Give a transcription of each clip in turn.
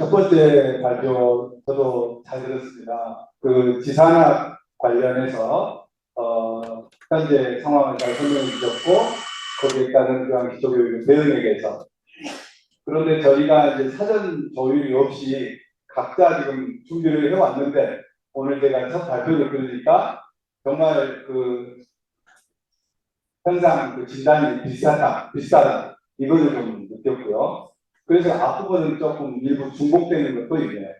첫 번째 발표 저도 잘 들었습니다. 그 지산학 관련해서 현재 상황을 잘 설명해 주셨고 거기에 따른 그런 기초교육 대응에 대해서 그런데 저희가 이제 사전 조율이 없이 각자 지금 준비를 해왔는데 오늘 제가 첫 발표를 들으니까 정말 그 항상 그 진단이 비슷하다 이거를 좀 느꼈고요. 그래서 앞부분은 조금 일부 중복되는 것도 있네요.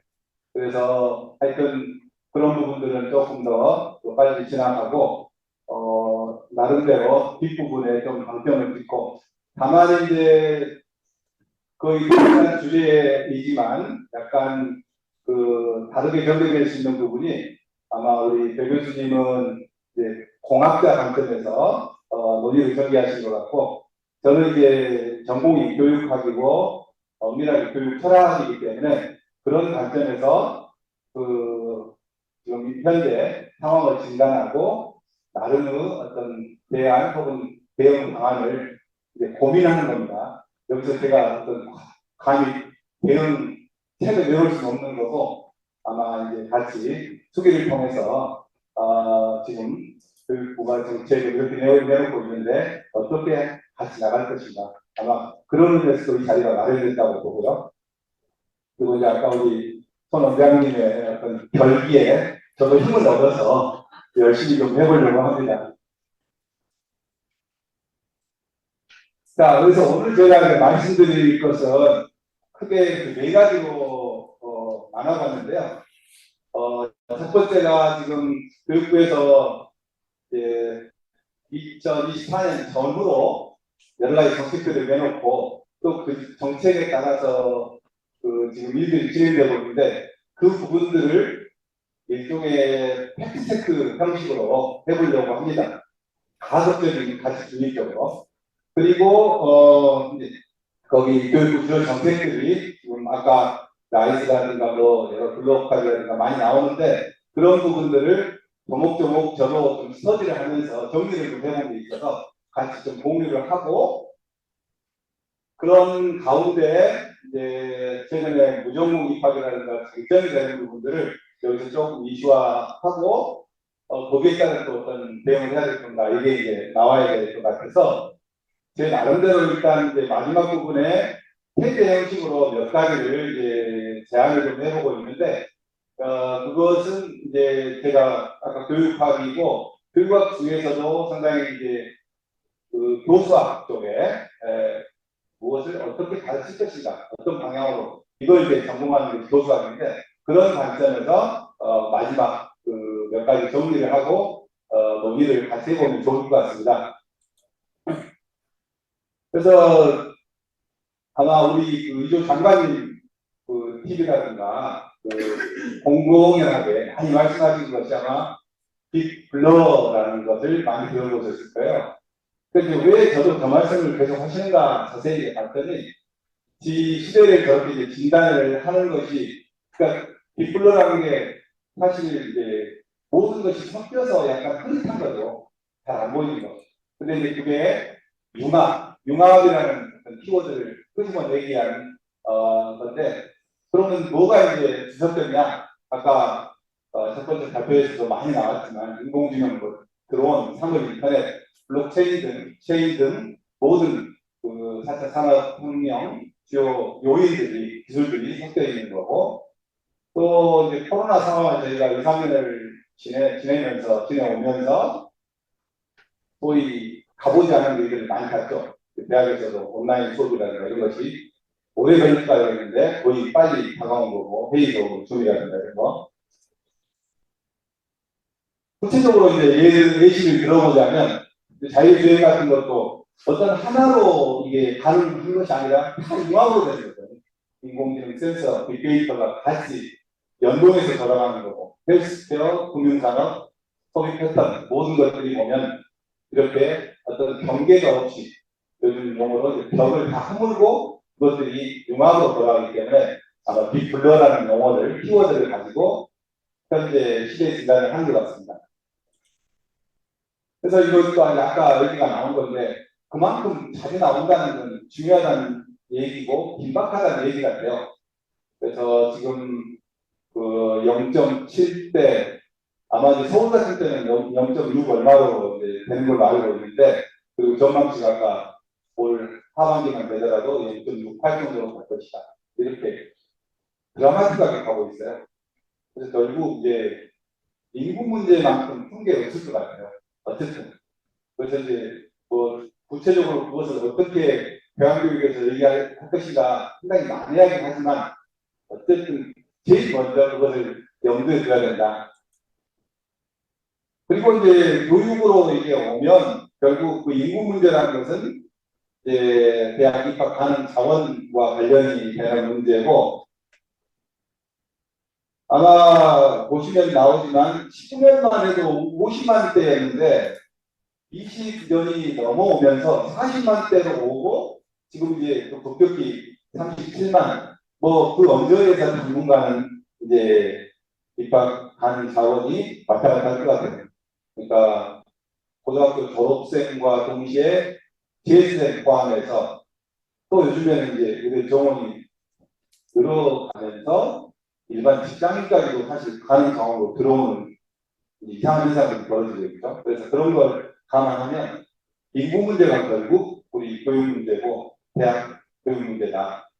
그래서 하여튼 그런 부분들은 조금 더 빨리 지나가고 나름대로 뒷부분에 좀 방점을 찍고 다만 이제 거의 비슷한 주제이지만 약간 그 다르게 변경될 수 있는 부분이 아마 우리 배 교수님은 이제 공학자 관점에서 논의를 전개하신 것 같고 저는 이제 전공이 교육학이고 엄밀하게 교육 철학이기 때문에 그런 관점에서 그 지금 현재 상황을 진단하고 나름의 어떤 대안 혹은 대응 방안을 이제 고민하는 겁니다. 여기서 제가 어떤 감히 대응 책을 내놓을 수는 없는 거고 아마 이제 같이 수기를 통해서 지금 교육부가 정책을 이렇게 내놓고 있는데 어떻게 같이 나갈 것인가 아마 그런 의미에서 이 자리가 마련됐다고 보고요. 그리고 이제 아까 우리 손 원장님의 어떤 결기에 저도 힘을 얻어서 열심히 좀 해보려고 합니다. 자, 그래서 오늘 제가 말씀드릴 것은 크게 그 네 가지로 나눠봤는데요. 첫 번째가 지금 교육부에서 이제 2024년 전후로 여러 가지 정책들을 내놓고 또 그 정책에 따라서 그 지금 일들이 진행되고 있는데 그 부분들을 일종의 팩트체크 형식으로 해보려고 합니다. 가급적인 가치 중립적으로. 그리고 이제 거기 교육부 주요 정책들이 지금 아까 라이스라든가 뭐 여러 글로컬이라든가 많이 나오는데 그런 부분들을 조목조목 저도 좀 스터디를 하면서 정리를 좀 해본 게 있어서 같이 좀 공유를 하고 그런 가운데 이제 최근에 무정부 입학이라든가 장점이 되는 부분들을 여기서 조금 이슈화하고 거기에 따른 또 어떤 대응을 해야 될 건가 이게 이제 나와야 될 것 같아서 제 나름대로 일단 이제 마지막 부분에 해제 형식으로 몇 가지를 이제 제안을 좀 해보고 있는데 그것은 이제 제가 아까 교육학이고 교육학 중에서도 상당히 이제 그 교수학 쪽에 무엇을 어떻게 가르칠 것인가 어떤 방향으로 이걸 이제 전공하는 게 교수학인데 그런 관점에서 마지막 그 몇 가지 정리를 하고 논의를 같이 해보면 좋을 것 같습니다. 그래서 아마 우리 그 이조 장관님 그 TV라든가 그 공공연하게 많이 말씀하신 것이 아마 빅블러라는 것을 많이 들어보셨을 거예요. 그런데 왜 저도 그 말씀을 계속 하시는가 자세히 봤더니 시대를 저렇게 이제 진단을 하는 것이 그러니까 빅블러라는 게 사실 이제 모든 것이 섞여서 약간 흐릿한 거죠. 잘 안 보이는 거. 근데 이제 그게 융합이라는 키워드를 끄집어 내기 위한 건데 그러면 뭐가 이제 뒤섞였냐 아까 첫 번째 발표에서도 많이 나왔지만 인공지능 드론, 산업 인터넷, 블록체인 등 모든 그 4차 산업혁명 주요 요인들이 기술들이 섞여 있는 거고 또 이제 코로나 상황을 저희가 2, 3년을 지내오면서 소위 가보지 않은 일들을 많이 갔죠. 대학에서도 온라인 수업이라든가 이런 것이 오래 걸릴까 했는데 거의 빨리 다가온 거고 회의도 준비라든가 이런 거. 구체적으로 이제 예시를 들어보자면 자율주행 같은 것도 어떤 하나로 이게 가능한 것이 아니라 다 융합으로 되는 거죠. 인공지능 센서, 빅데이터가 같이 연동해서 돌아가는 거고 헬스케어, 금융산업, 소비 패턴 모든 것들이 보면 이렇게 어떤 경계가 없이 요즘 용어로 벽을 다 허물고 그것들이 융합으로 돌아가기 때문에 아마 빅블러라는 용어를 키워드를 가지고 현재 시대 진단을 한 것 같습니다. 그래서 이것도 아까 얘기가 나온 건데 그만큼 자주 나온다는 건 중요하다는 얘기고 긴박하다는 얘기 같아요. 그래서 지금 그 0.7대 아마 이제 서울 같은 때는 0.6 얼마로 이제 되는 걸로 알고 있는데, 그리고 전망치가 아까 올 하반기만 되더라도 0.68 정도로 갈 것이다. 이렇게 드라마틱하게 가고 있어요. 그래서 결국 이제 인구 문제만큼 큰 게 없을 것 같아요. 어쨌든. 그래서 이제 뭐 구체적으로 그것을 어떻게 대한교육에서 얘기할 것인가 상당히 많이 하긴 하지만, 어쨌든 제일 먼저 그것을 염두에 둬야 된다. 그리고 이제 교육으로 이제 오면 결국 그 인구 문제라는 것은 이제 대학 입학하는 자원과 관련이 되는 문제고, 아마 보시면 나오지만 19년만 해도 50만 대였는데 20년이 넘어오면서 40만 대로 오고, 지금 이제 또 급격히 37만, 뭐 그 언저리에서 당분간은 이제 입학하는 자원이 왔다 갔다 할 것 같아요. 그러니까 고등학교 졸업생과 동시에 재수생 포함해서, 또 요즘에는 이제 우리 정원이 늘어가면서 일반 직장인까지도 사실 가는 상황으로 들어오는 이상한 현상들이 벌어지고 있죠. 그래서 그런 걸 감안하면 인구 문제가 결국 우리 교육 문제고 대학 교육 문제다.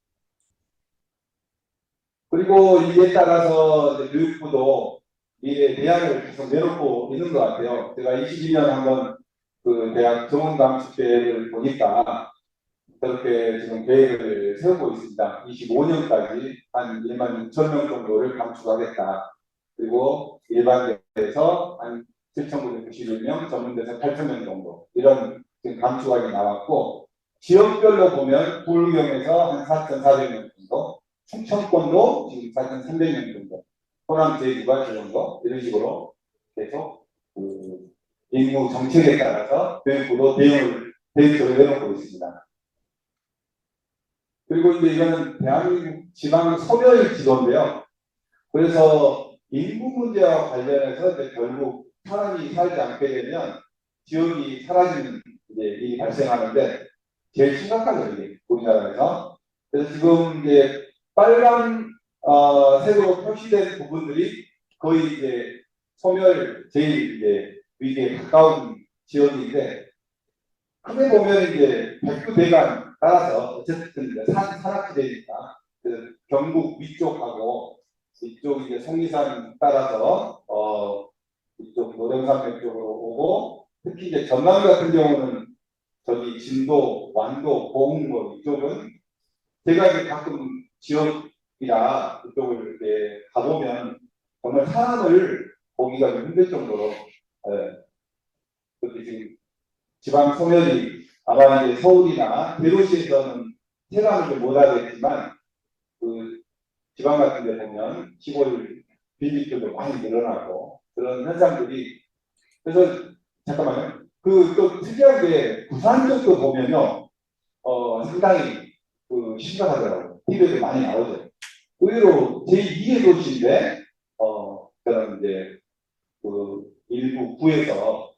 그리고 이에 따라서 이제 교육부도 이에 대안을 계속 내놓고 있는 것 같아요. 제가 22년 한번 그 대학 정원 감축 계획을 보니까 그렇게 지금 계획을 세우고 있습니다. 25년까지 한 1만 6천 명 정도를 감축하겠다. 그리고 일반대에서 한 7,991명, 전문대에서 8천 명 정도, 이런 지금 감축안이 나왔고, 지역별로 보면 부울경에서 한 4,400명 정도, 충청권도 지금 4,300명 정도, 호남 제주가 그 정도, 이런 식으로 계속 그 인구 정책에 따라서 교육부도 대응을 내놓고 있습니다. 그리고 이제 이거는 대한민국 지방 소멸 지도인데요. 그래서 인구 문제와 관련해서 이제 결국 사람이 살지 않게 되면 지역이 사라지는 이제 일이 발생하는데, 제일 심각한 거예요, 우리나라에서. 그래서 지금 이제 빨간 색으로 표시된 부분들이 거의 이제 소멸 제일 이제 위기에 가까운 지역인데, 크게 보면 이제 백두대간 따라서 어쨌든 이제 산악지대니까 그 경북 위쪽하고 이쪽 이제 속리산 따라서 이쪽 노령산맥 쪽으로 오고, 특히 이제 전남 같은 경우는 저기 진도, 완도, 고흥 이쪽은 제가 이제 가끔 지역이라 그쪽을 이렇게 가보면 정말 사람을 보기가 좀 힘들 정도로 그렇게 지금 지방 소멸이 아마 이제 서울이나 대도시에서는 체감을 못 하겠지만, 그 지방 같은 데 보면 시골 빈집들도 많이 늘어나고 그런 현상들이. 그래서 잠깐만요. 그 또 특이한 게 부산 쪽도 보면요, 상당히 그 심각하더라고요. TV에도 많이 나오죠. 의외로 제2의 도시인데 그런 이제 그 일부 구에서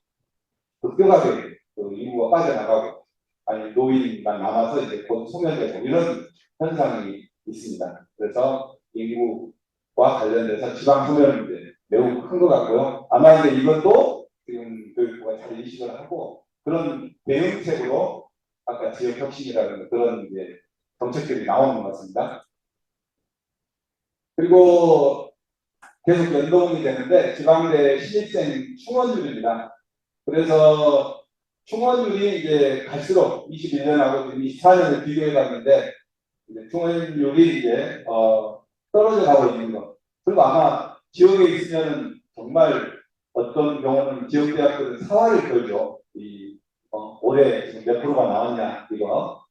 급격하게 그 인구가 빠져나가고, 아니 노인만 남아서 이제 곧 소멸되고 이런 현상이 있습니다. 그래서 인구와 관련돼서 지방 소멸 문제 매우 큰 것 같고요. 아마 이제 이것도 지금 교육부가 잘 인식을 하고 그런 대응책으로 아까 지역 혁신이라는 그런 이제 정책들이 나오는 것 같습니다. 그리고 계속 연동이 되는데 지방대 신입생 충원율입니다. 그래서 충원율이 이제 갈수록 21년하고 24년을 비교해 봤는데 충원율이 이제 떨어져 가고 있는 것. 그리고 아마 지역에 있으면 정말 어떤 경우는 지역 대학들은 사활을 걸죠. 올해 지금 몇 프로가 나왔냐 이거.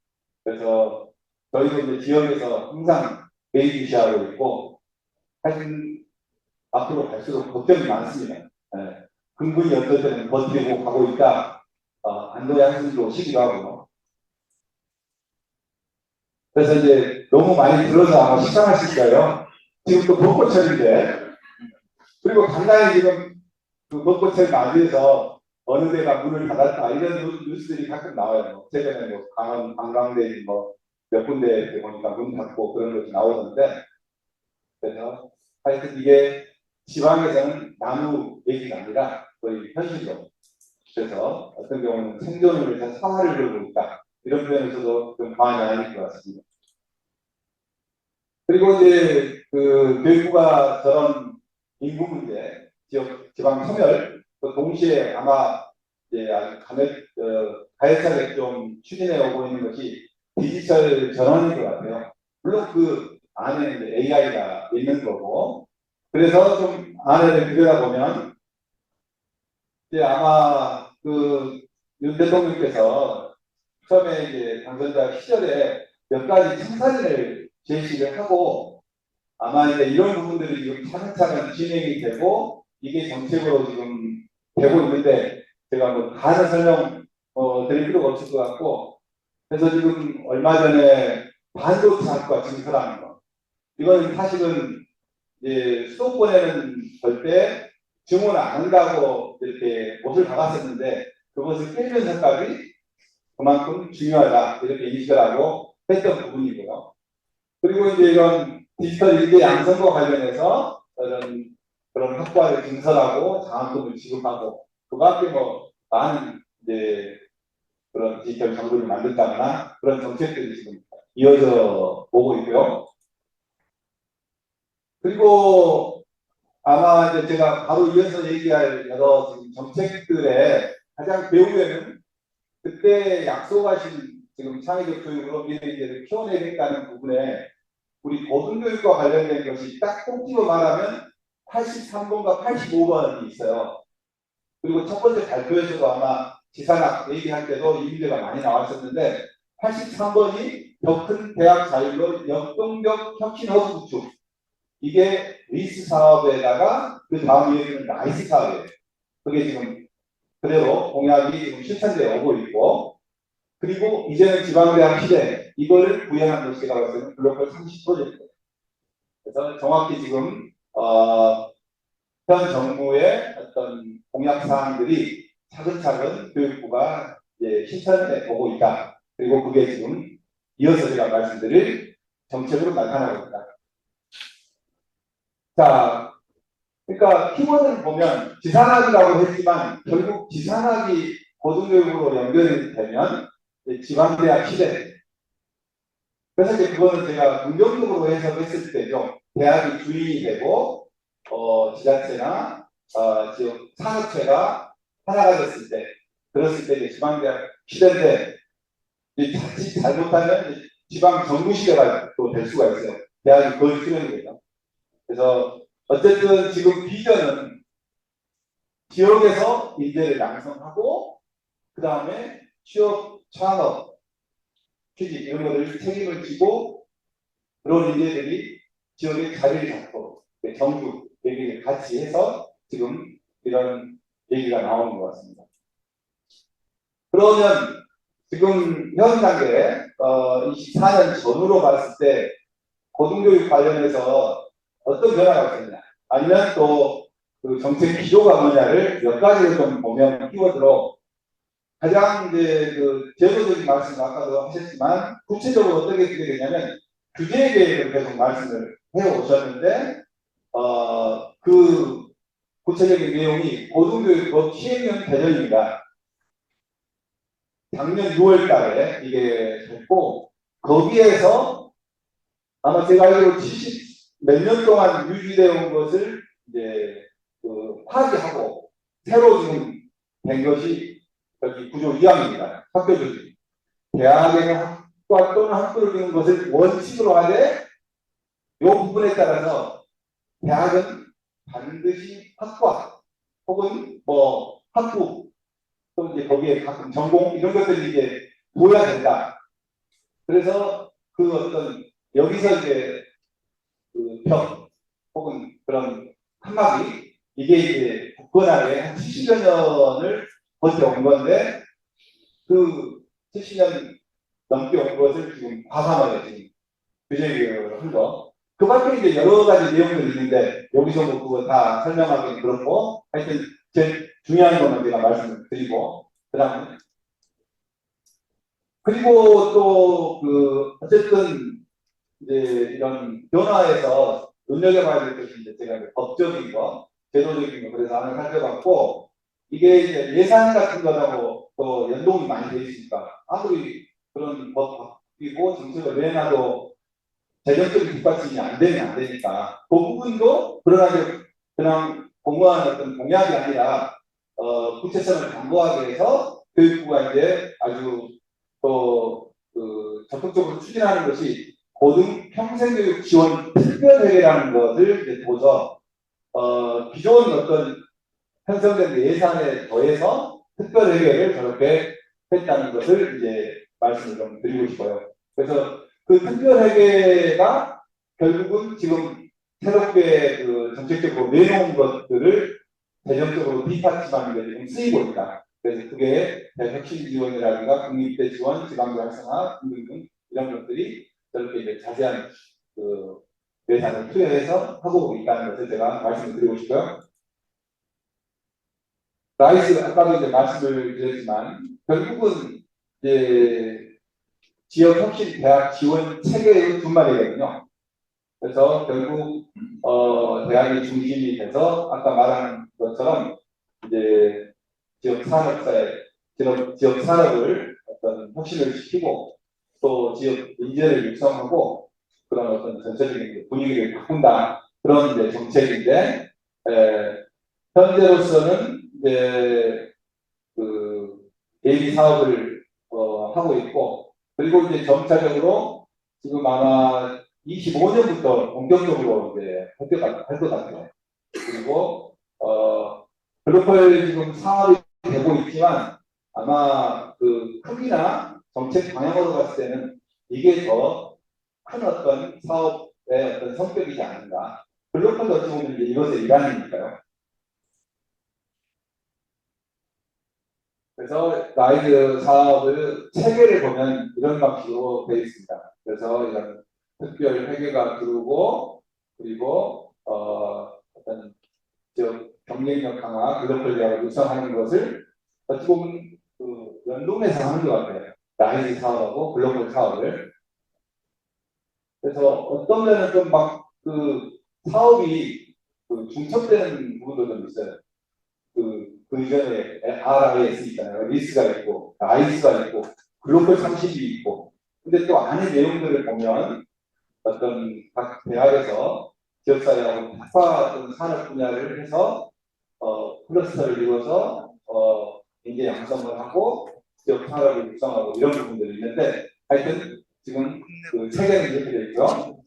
그래서 저희도 이제 지역에서 항상 메이주시하고 있고, 사실 앞으로 갈수록 걱정이 많습니다. 네. 근근이 어떨 때는 버티고 가고 있다. 안도의 한숨도 쉬기도 하고. 그래서 이제 너무 많이 들어서 아마 식상하실 거예요. 지금 또 벚꽃철인데. 그리고 간간히 지금 그 벚꽃철 맞이해서 어느 데가 문을 닫았다, 이런 뉴스들이 가끔 나와요. 최근에 뭐 강원 관광대 뭐 몇 군데 보니까 문 닫고 그런 것이 나오는데, 그래서 하여튼 이게 지방에서는 나무 얘기가 아니라 거의 현실로. 그래서 어떤 경우는 생존을 위해서 사활을 걸고 있다. 이런 표현에서도 좀 과언이 아닐 것 같습니다. 그리고 이제 그 교육부가 저런 인구 문제, 지방 소멸, 또 동시에 아마 이제 가열차게 좀 추진해 오고 있는 것이 디지털 전환인 것 같아요. 물론 그 안에 이제 AI가 있는 거고, 그래서 좀 안에를 들여다보면 이제 아마 그 윤 대통령께서 처음에 이제 당선자 시절에 몇 가지 청사진을 제시를 하고 아마 이제 이런 부분들이 지금 차근차근 진행이 되고 이게 정책으로 지금 되고 있는데 제가 뭐 다른 설명 드릴 필요가 없을 것 같고 그래서 지금 얼마 전에 반도체 학과 증설하는 거 이거는 사실은 이제 수도권에는 절대 증원 안 한다고 이렇게 못을 박았었는데 그것을 깨면서까지 그만큼 중요하다 이렇게 인식을 하고 했던 부분이고요. 그리고 이제 이런 디지털 인재 양성과 관련해서 그런 학과를 증설하고 장학금을 지급하고 그 밖에 뭐 많은 이제 그런 디지털 정보를 만든다거나 그런 정책들이 지금 이어져 오고 있고요. 그리고 아마 이제 제가 바로 이어서 얘기할 여러 지금 정책들의 가장 배후에는 그때 약속하신 지금 창의적 교육으로 미래인재를 키워내겠다는 부분에 우리 고등교육과 관련된 것이 딱 꼭집어 말하면 83번과 85번이 있어요. 그리고 첫 번째 발표에서도 아마 지산학 얘기할 때도 이 문제가 많이 나왔었는데 83번이 더 큰 대학 자율로 역동적 혁신허브 구축 이게 리스 사업에다가 그 다음 얘기는 나이스 사업이에요. 그게 지금 그대로 공약이 지금 실천되어 오고 있고 그리고 이제는 지방대학 시대 이거를 구현한 것이 제가 봤을 때는 글로벌 30프로젝트 그래서 정확히 지금 현 정부의 어떤 공약 사항들이 차근차근 교육부가 이제 실천해 보고 있다. 그리고 그게 지금 이어서 제가 말씀드릴 정책으로 나타나고 있다. 자, 그러니까 키워드를 보면 지산학이라고 했지만 결국 지산학이 고등교육으로 연결이 되면 지방대학 시대. 그래서 이제 그거는 제가 긍정적으로 해석했을 때죠. 대학이 주인이 되고 지자체나 지역 산업체가 하나가 됐을 때, 그랬을 때 이제 지방대학 시대인데 자칫 잘못하면 지방 정부 시대가 또 될 수가 있어요. 대학이 그걸 키우는 거죠. 그래서 어쨌든 지금 비전은 지역에서 인재를 양성하고 그 다음에 취업, 창업, 취직 이런 것들 책임을 지고 그런 인재들이 지역에 자리를 잡고 정부 얘기를 같이 해서 지금 이런 얘기가 나오는 것 같습니다. 그러면 지금 현 단계 24년 전으로 봤을 때 고등교육 관련해서 어떤 변화가 있었냐 아니면 또 그 정책 기조가 뭐냐를 몇 가지를 좀 보면 키워드로 가장 이제 그 제도적인 말씀을 아까도 하셨지만 구체적으로 어떻게 되게 되냐면 규제 계획을 계속 말씀을 해 오셨는데 그 구체적인 내용이 고등교육법 시행령 개정입니다. 작년 6월 달에 이게 됐고 거기에서 아마 제가 알기로 70 몇 년 동안 유지되어 온 것을 이제 그 파기하고 새로 지금 된 것이 여기 구조 2항입니다. 학교 조직. 대학에는 학과 또는 학교를 두는 것을 원칙으로 하되 이 부분에 따라서 대학은 반드시 학과 혹은 뭐 학부 또 이제 거기에 가끔 전공 이런 것들이 이제 보여야 된다. 그래서 그 어떤 여기서 이제 그 벽 혹은 그런 한마디 이게 이제 굳건하게 한 70여 년을 버텨온 건데 그 70년 넘게 온 것을 지금 과감하게 지금 규제 개혁을 한 거. 그 밖에 이제 여러 가지 내용들이 있는데 여기서 뭐 그거 다 설명하기는 그렇고 하여튼 제일 중요한 것만 제가 말씀을 드리고 그다음에 그리고 또 그 어쨌든 이제 이런 변화에서 눈여겨봐야 될 것이 이제 제가 법적인 거, 제도적인 거, 그래서 하나 살펴봤고, 이게 이제 예산 같은 거라고 또 연동이 많이 돼 있으니까, 아무리 그런 법 바뀌고 정책을 내놔도 재정적인 뒷받침이 안 되면 안 되니까, 그 부분도 그냥 공무원 어떤 공약이 아니라, 구체성을 담보하기 위해서 교육부가 이제 아주 또 적극적으로 추진하는 것이 고등 평생교육 지원 특별회계라는 것을 이제 둬서 기존 어떤 편성된 예산에 더해서 특별회계를 저렇게 했다는 것을 이제 말씀을 좀 드리고 싶어요. 그래서 그 특별회계가 결국은 지금 새롭게 정책적으로 내놓은 것들을 재정적으로 뒷받침하는 데 좀 쓰이고 있다. 그래서 그게 혁신 지원이라든가 국립대 지원, 지방대 활성화 등등 이런 것들이 저렇게 이제 자세한 예산을 투여해서 하고 있다는 것을 제가 말씀을 드리고 싶고요. 라이스 아까도 이제 말씀을 드렸지만 결국은 이제 지역 혁신 대학 지원 체계의 분말이거든요. 그래서 결국 대학이 중심이 돼서 아까 말한 것처럼 이제 지역 산업을 어떤 혁신을 시키고 또 지역 인재를 육성하고 그런 어떤 전체적인 분위기를 바꾼다 그런 이제 정책인데 현재로서는 이제 예비 사업을 하고 있고 그리고 이제 점차적으로 지금 아마 25년부터 본격적으로 이제 할 것 같아요. 그리고 글로벌 지금 사업이 되고 있지만 아마 크기나 정책 방향으로 봤을 때는 이게 더 큰 어떤 사업의 어떤 성격이지 않는가. 글로벌 어찌 보면 이제 이것의 일환이니까요. 그래서 라이드 사업을 체계를 보면 이런 방식으로 되어 있습니다. 그래서 이런 특별 회계가 들어오고 그리고 어떤 경쟁력 강화, 글로벌 대학을 육성하는 것을 어찌 보면 연동해서 하는 것 같아요. 라이드 사업하고 글로벌 사업을. 그래서 어떤 면은 좀 막 사업이 중첩되는 부분도 좀 있어요. 그 이전에 RIS 있잖아요. 리스가 있고, 라이스가 있고, 글로벌 30이 있고. 근데 또 안에 내용들을 보면 어떤 각 대학에서 지역사회하고 특화 어떤 산업 분야를 해서 클러스터를 이루어서 인재 양성을 하고 지역 산업을 육성하고 이런 부분들이 있는데 하여튼 지금 체계는 이렇게 되어 있죠.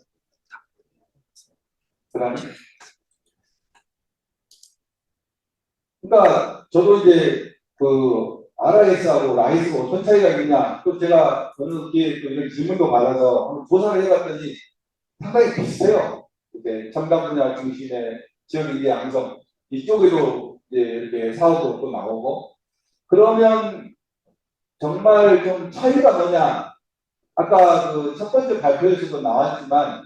그다음에 그러니까 저도 이제 RIS하고 라이스가 어떤 차이가 있느냐 또 제가 어느 기회에 또 이런 질문도 받아서 한번 조사를 해봤더니 상당히 비슷해요. 이렇게 첨단 분야 중심의 지역 인재 양성 이쪽에도 이제 이렇게 사업도 또 나오고 그러면 정말 좀 차이가 뭐냐 아까 첫 번째 발표에서도 나왔지만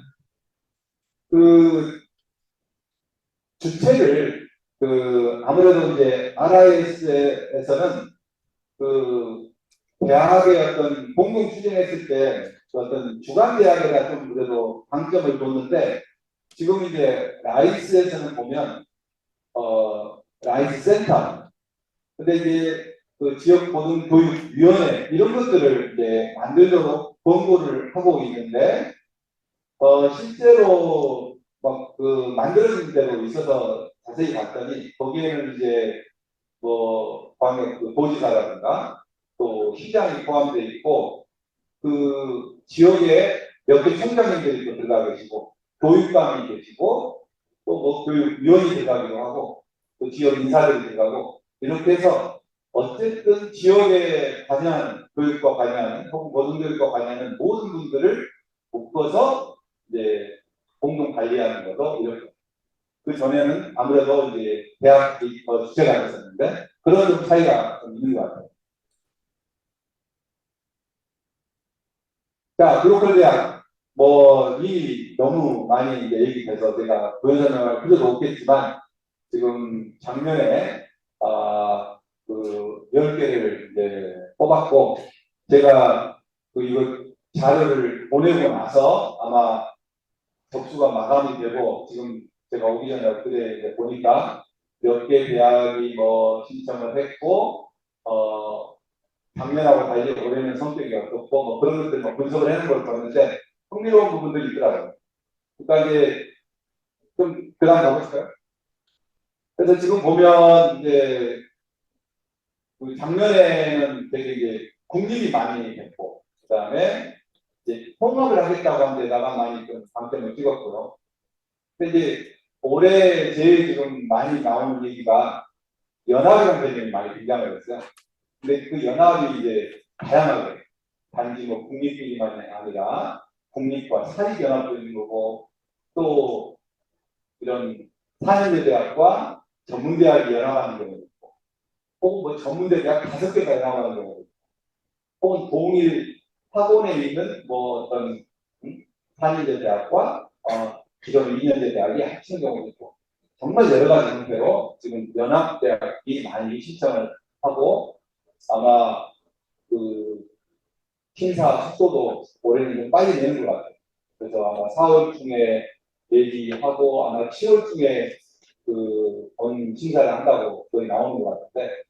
주체를 아무래도 이제 RIS에서는 대학의 어떤 공동 추진했을 때 어떤 주간 대학에다 좀 그래도 방점을 뒀는데 지금 이제 라이스에서는 보면 라이스 센터 근데 이제 지역 고등 교육위원회 이런 것들을 이제 만들도록 권고를 하고 있는데 실제로 막 만들어진 대로 있어서 자세히 봤더니 거기에는 이제 광역 도지사라든가 또 시장이 포함되어 있고 지역에 몇 개 총장님들이 또 들어가 계시고 교육감이 계시고 또 교육위원이 들어가기도 하고 또 지역 인사들이 들어가고 이렇게 해서 어쨌든 지역에 관여하는 교육과 관여하는 혹은 고등교육과 관여하는 모든 분들을 묶어서 이제 공동 관리하는 거로 이렇게 그 전에는 아무래도 이제 대학이 더 주체가 됐었는데 그런 좀 차이가 좀 있는 것 같아요. 자, 글로벌 대학 이 너무 많이 이제 얘기돼서 제가 부연설명할 필요도 없겠지만 지금 작년에 그 10개를 이제 뽑았고 제가 이거 자료를 보내고 나서 아마 접수가 마감이 되고 지금 제가 오기 전에 엊그제 이제 보니까 몇 개 대학이 뭐 신청을 했고 작년하고 달리 올해는 성격이 어떻고 뭐 그런 것들 뭐 분석을 하는 걸 봤는데 흥미로운 부분들이 있더라고요. 그러니까 이제 좀 그다음 가보실까요? 그래서 지금 보면 이제 그 작년에는 되게 이제 국립이 많이 됐고 그다음에 이제 통합을 하겠다고 한 데다가 많이 좀 방점을 찍었고요. 근데 이제 올해 제일 지금 많이 나오는 얘기가 연합이라는 개념이 많이 등장을 했어요. 근데 그 연합이 이제 다양하게 단지 뭐 국립비리만이 아니라 국립과 사립연합도 있는 거고 또 이런 사립대학과 전문대학이 연합하는 경우도 있고 혹은 뭐 전문대학 5개가 연합하는 경우도 있고 혹은 동일 학원에 있는 뭐 어떤 사립대학과 기존 2년제 대학이 합치는 경우도 있고 정말 여러 가지 형태로 지금 연합대학이 많이 신청을 하고 아마 그 심사 속도도 올해는 좀 빨리 내는 것 같아요. 그래서 아마 4월 중에 얘기하고 아마 7월 중에 본 심사를 한다고 거의 나오는 것 같은데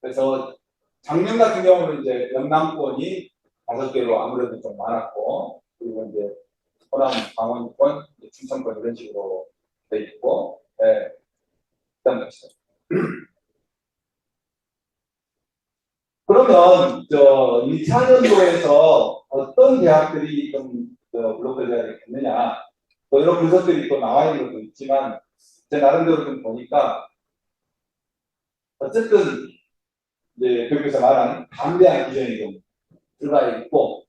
그래서 작년 같은 경우는 이제 영남권이 5개로 아무래도 좀 많았고 그리고 이제 호남, 강원권, 충청권 이런 식으로 돼 있고 네. 그다음 봅시다. 그러면 저 2차년도에서 어떤 대학들이 좀 블로크 대학이 있느냐 뭐 이런 분석들이 또 나와 있는 것도 있지만 제 나름대로 좀 보니까 어쨌든 이제 교육에서 말한 담대한 기준이 좀 들어가 있고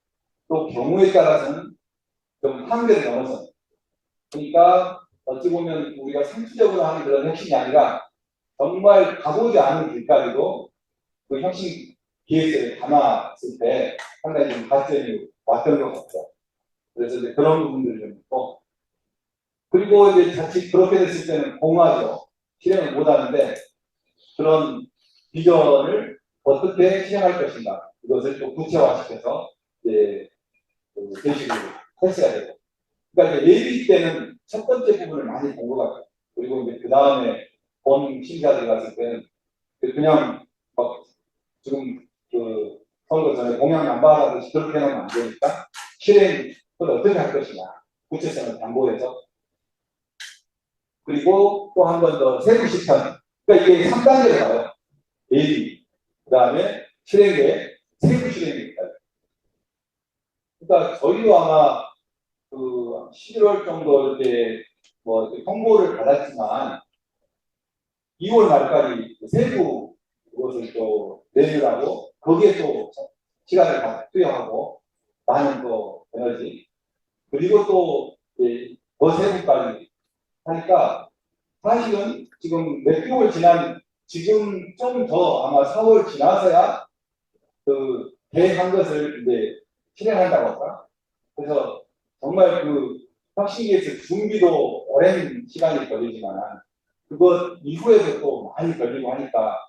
또 경우에 따라서는 좀 한계를 넘어서 그러니까 어찌 보면 우리가 상투적으로 하는 그런 핵심이 아니라 정말 가보지 않은 길까지도 그 혁신 기획서를 담았을 때 상당히 좀 발전이 왔던 것 같아요. 그래서 이제 그런 부분들이 좀 있고 그리고 이제 자칫 그렇게 됐을 때는 공화죠. 실행을 못 하는데 그런 비전을 어떻게 실행할 것인가 이것을 또 구체화시켜서 이제 제시를 했어야 되고 그러니까 이제 예비 때는 첫 번째 부분을 많이 본 것 같아요. 그리고 이제 그 다음에 본 심사들 갔을 때는 그냥 막 지금 선거 전에 공약 남발하듯이 그렇게 하면 안 되니까 실행을 어떻게 할 것이냐 구체성을 담보해서 그리고 또 한 번 더 세부 실천 그러니까 이게 3단계로 가요. 예비 그 다음에 실행계 세부 실행계까지 그러니까 저희도 아마 11월 정도 이렇게 뭐 이렇게 통보를 받았지만 2월 말까지 세부 그것을 또 내주라고 거기에 또 시간을 다 투여하고 많은 또 에너지 그리고 또 더 세부까지 하니까 사실은 지금 몇 개월 지난 지금 좀 더 아마 4월 지나서야 계획한 것을 이제 실행한다고 할까? 그래서 정말 혁신기에서 준비도 오랜 시간이 걸리지만 그것 이후에도 또 많이 걸리고 하니까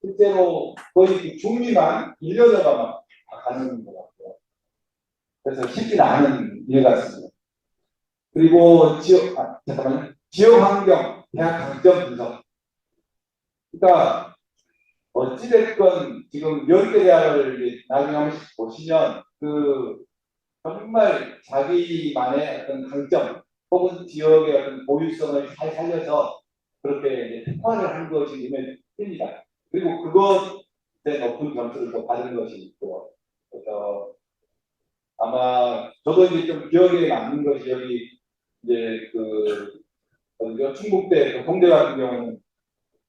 실제로 거의 준비만 1년여가 가는 것 같아요. 그래서 쉽지는 않은 일 같습니다. 그리고 지역 환경, 대학 강점 분석. 그러니까 어찌됐건 지금 10개 대학을 나중에 한 번씩 보시면 정말 자기만의 어떤 강점 혹은 지역의 어떤 고유성을 잘 살려서 그렇게 특화를 한 것이 눈에 띕니다. 그리고 그것에 높은 점수를 또 받은 것이 있고 그래서 아마 저도 이제 좀 기억에 남는 것이 여기 이제 어디죠? 충북대 동대 같은 경우는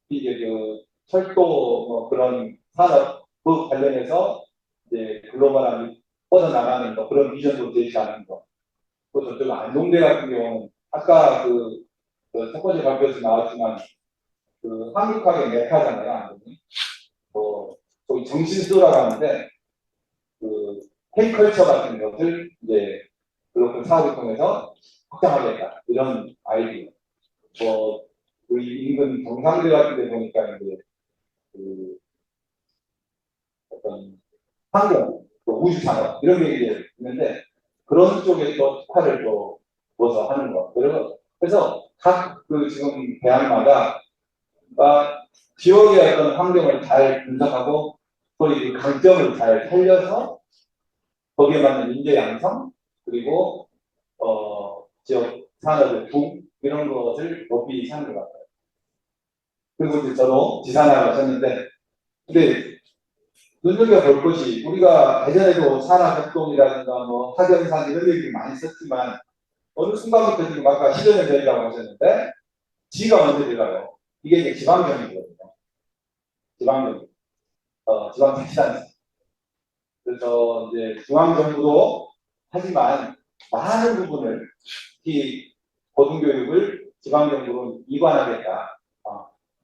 이제 철도 뭐 그런 산업 그 관련해서 이제 글로벌한 뻗어나가는 거 그런 비전도 제시하는 거. 또 저쪽 안동대 같은 경우는 아까 첫 번째 발표에서 나왔지만 한국학의 메카잖아요, 안동이. 저기 정신수라고 하는데 K컬처 같은 것을 이제 글로벌 사업을 통해서 확장하겠다 이런 아이디어. 우리 인근 경상대 같은 데 보니까 이제 어떤 항공, 또 우주 산업 이런 게 이제 있는데 그런 쪽에 또 특화를 또 둬서 하는 거. 그래서 각 그 지금 대학마다 지역의 어떤 환경을 잘 분석하고 거기 그 강점을 잘 살려서 거기에 맞는 인재 양성 그리고 지역 산업의 붐 이런 것을 높이 하는 것 같아요. 그리고 이제 저도 지산학을 하셨는데 근데 눈여겨볼 것이 우리가 예전에도 산학협동이라든가 뭐 학연산 이런 얘기 많이 썼지만 어느 순간부터 지금 아까 시전연설이라고 하셨는데 지가 먼저 들어가요. 이게 이제 지방경이거든요. 지방경, 지방자치단체. 그래서 이제 중앙정부도 하지만 많은 부분을 특히 고등교육을 지방정부로 이관하겠다.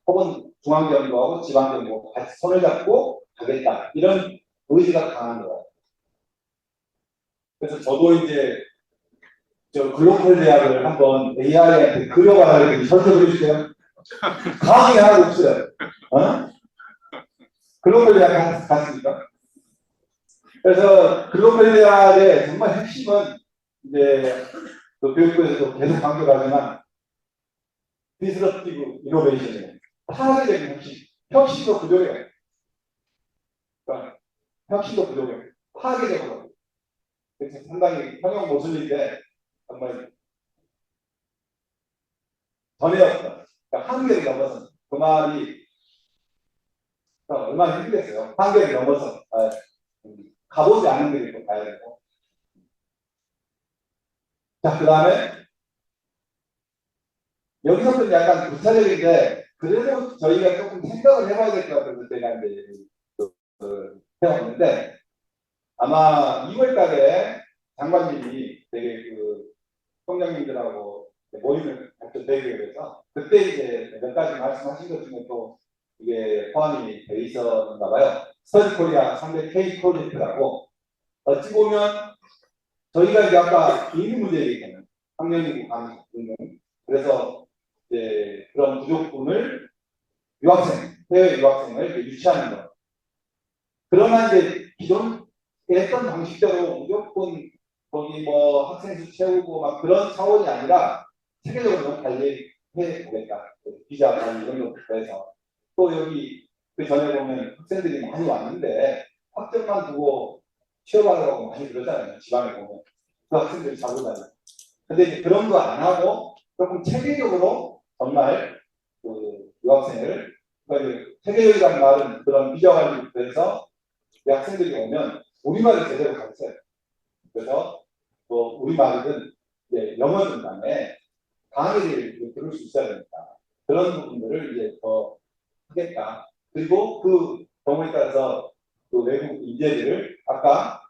혹은 중앙정부하고 지방정부 같이 손을 잡고 가겠다. 이런 의지가 강한 거예요. 그래서 저도 이제 저 글로벌 대학을 한번 AI한테 그려가라 그랬더니 설득을 해주세요. 감이 하나도 없어요. 글로벌 대학 갔습니까? 그래서 글로벌 대학의 정말 핵심은 이제 그 교육부에서도 계속 강조하지만 디스럽티브 이노베이션이에요. 파괴적인 혁신. 혁신도 부족해요. 그러니까 혁신도 부족해요. 파괴적으로. 그래서 상당히 평형 모순인데 정말 전에 없던 그러니까 한계를 넘어서 그 말이 얼마나 힘들겠어요. 한계를 넘어서 가보지 않는 길을 또 가야 되고. 자, 그 다음에 여기서부터 약간 구체적인데 그래도 저희가 조금 생각을 해봐야 될 것 같아서 제가 이제 해왔는데 아마 2월 달에 장관님이 되게 그 총장님들하고 모임을 되기로 해서 그때 이제 몇 가지 말씀하신 것 중에 또 이게 포함이 돼 있었나 봐요. 스터디 코리아 상대 K 프로젝트라고 어찌 보면 저희가 이제 아까 인구 문제 얘기했잖아요. 학년인구 감소 등등. 그래서 이제 그런 부족분을 해외 유학생을 유치하는 것. 그러나 이제 기존 했던 방식대로 무조건 거기 뭐 학생 수 채우고 막 그런 차원이 아니라 세계적으로 관리해 보겠다. 비자 관리 이런 것부터 해서 또 여기 그 전에 보면 학생들이 많이 왔는데 학점만 두고 취업하려고 많이 그러잖아요. 지방에 보면 그 학생들이 자고 다녀요. 근데 이제 그런 거 안 하고 조금 체계적으로 정말 그 유학생을 그러니까 체계적이라는 말은 그런 비자 관리부터 해서 학생들이 오면 우리말을 제대로 가르쳐요. 그래서 또 우리말은 이제 영어 중간에 강의를 들을 수 있어야 되니까 그런 부분들을 이제 더 하겠다. 그리고 그 경우에 따라서 그 외국 인재들을 아까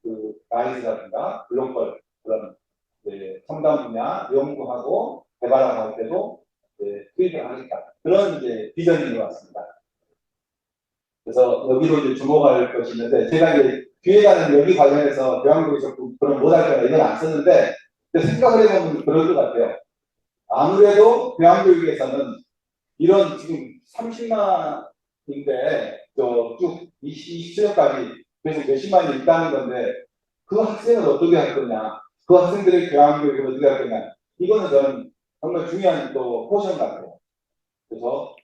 그 라이즈라든가 글로벌 그런 첨단 분야 연구하고 개발하고 할 때도 투입을 하겠다. 그런 이제 비전인 것 같습니다. 그래서 여기도 이제 주목할 것이 있는데 제가 이제 뒤에 가는 여기 관련해서 대한민국에서 그런 못할 거나 이건 안 썼는데 생각을 해보면 그럴 것 같아요. 아무래도 대한민국에서는 이런 지금 30만인데 쭉 27년까지 계속 몇십만이 있다는 건데 그 학생을 어떻게 할 거냐, 그 학생들의 교양교육을 어떻게 할 거냐, 이거는 저는 정말 중요한 또 포션 같아요. 그래서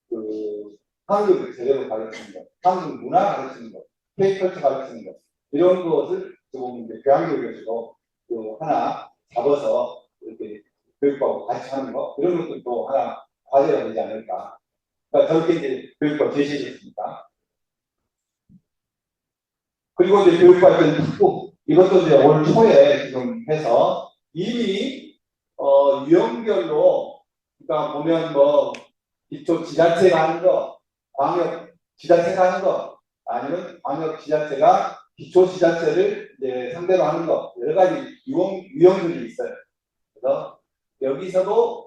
그 한국을 제대로 가르치는 것, 한국 문화 가르치는 것, K컬처 가르치는 것 이런 것을 조금 이제 교양교육에서도 또 하나 잡아서 이렇게 교육하고 같이 하는 것 이런 것들도 하나 과제가 되지 않을까. 그러니까 저렇게 이제 교육과 제시했습니다. 그리고 이제 교육과 특구 이것도 이제 올 초에 지금 해서 이미 유형별로 그러니까 보면 뭐 기초 지자체가 하는 거, 광역 지자체가 하는 거, 아니면 광역 지자체가 기초 지자체를 이제 상대로 하는 거 여러 가지 유형들이 있어요. 그래서 여기서도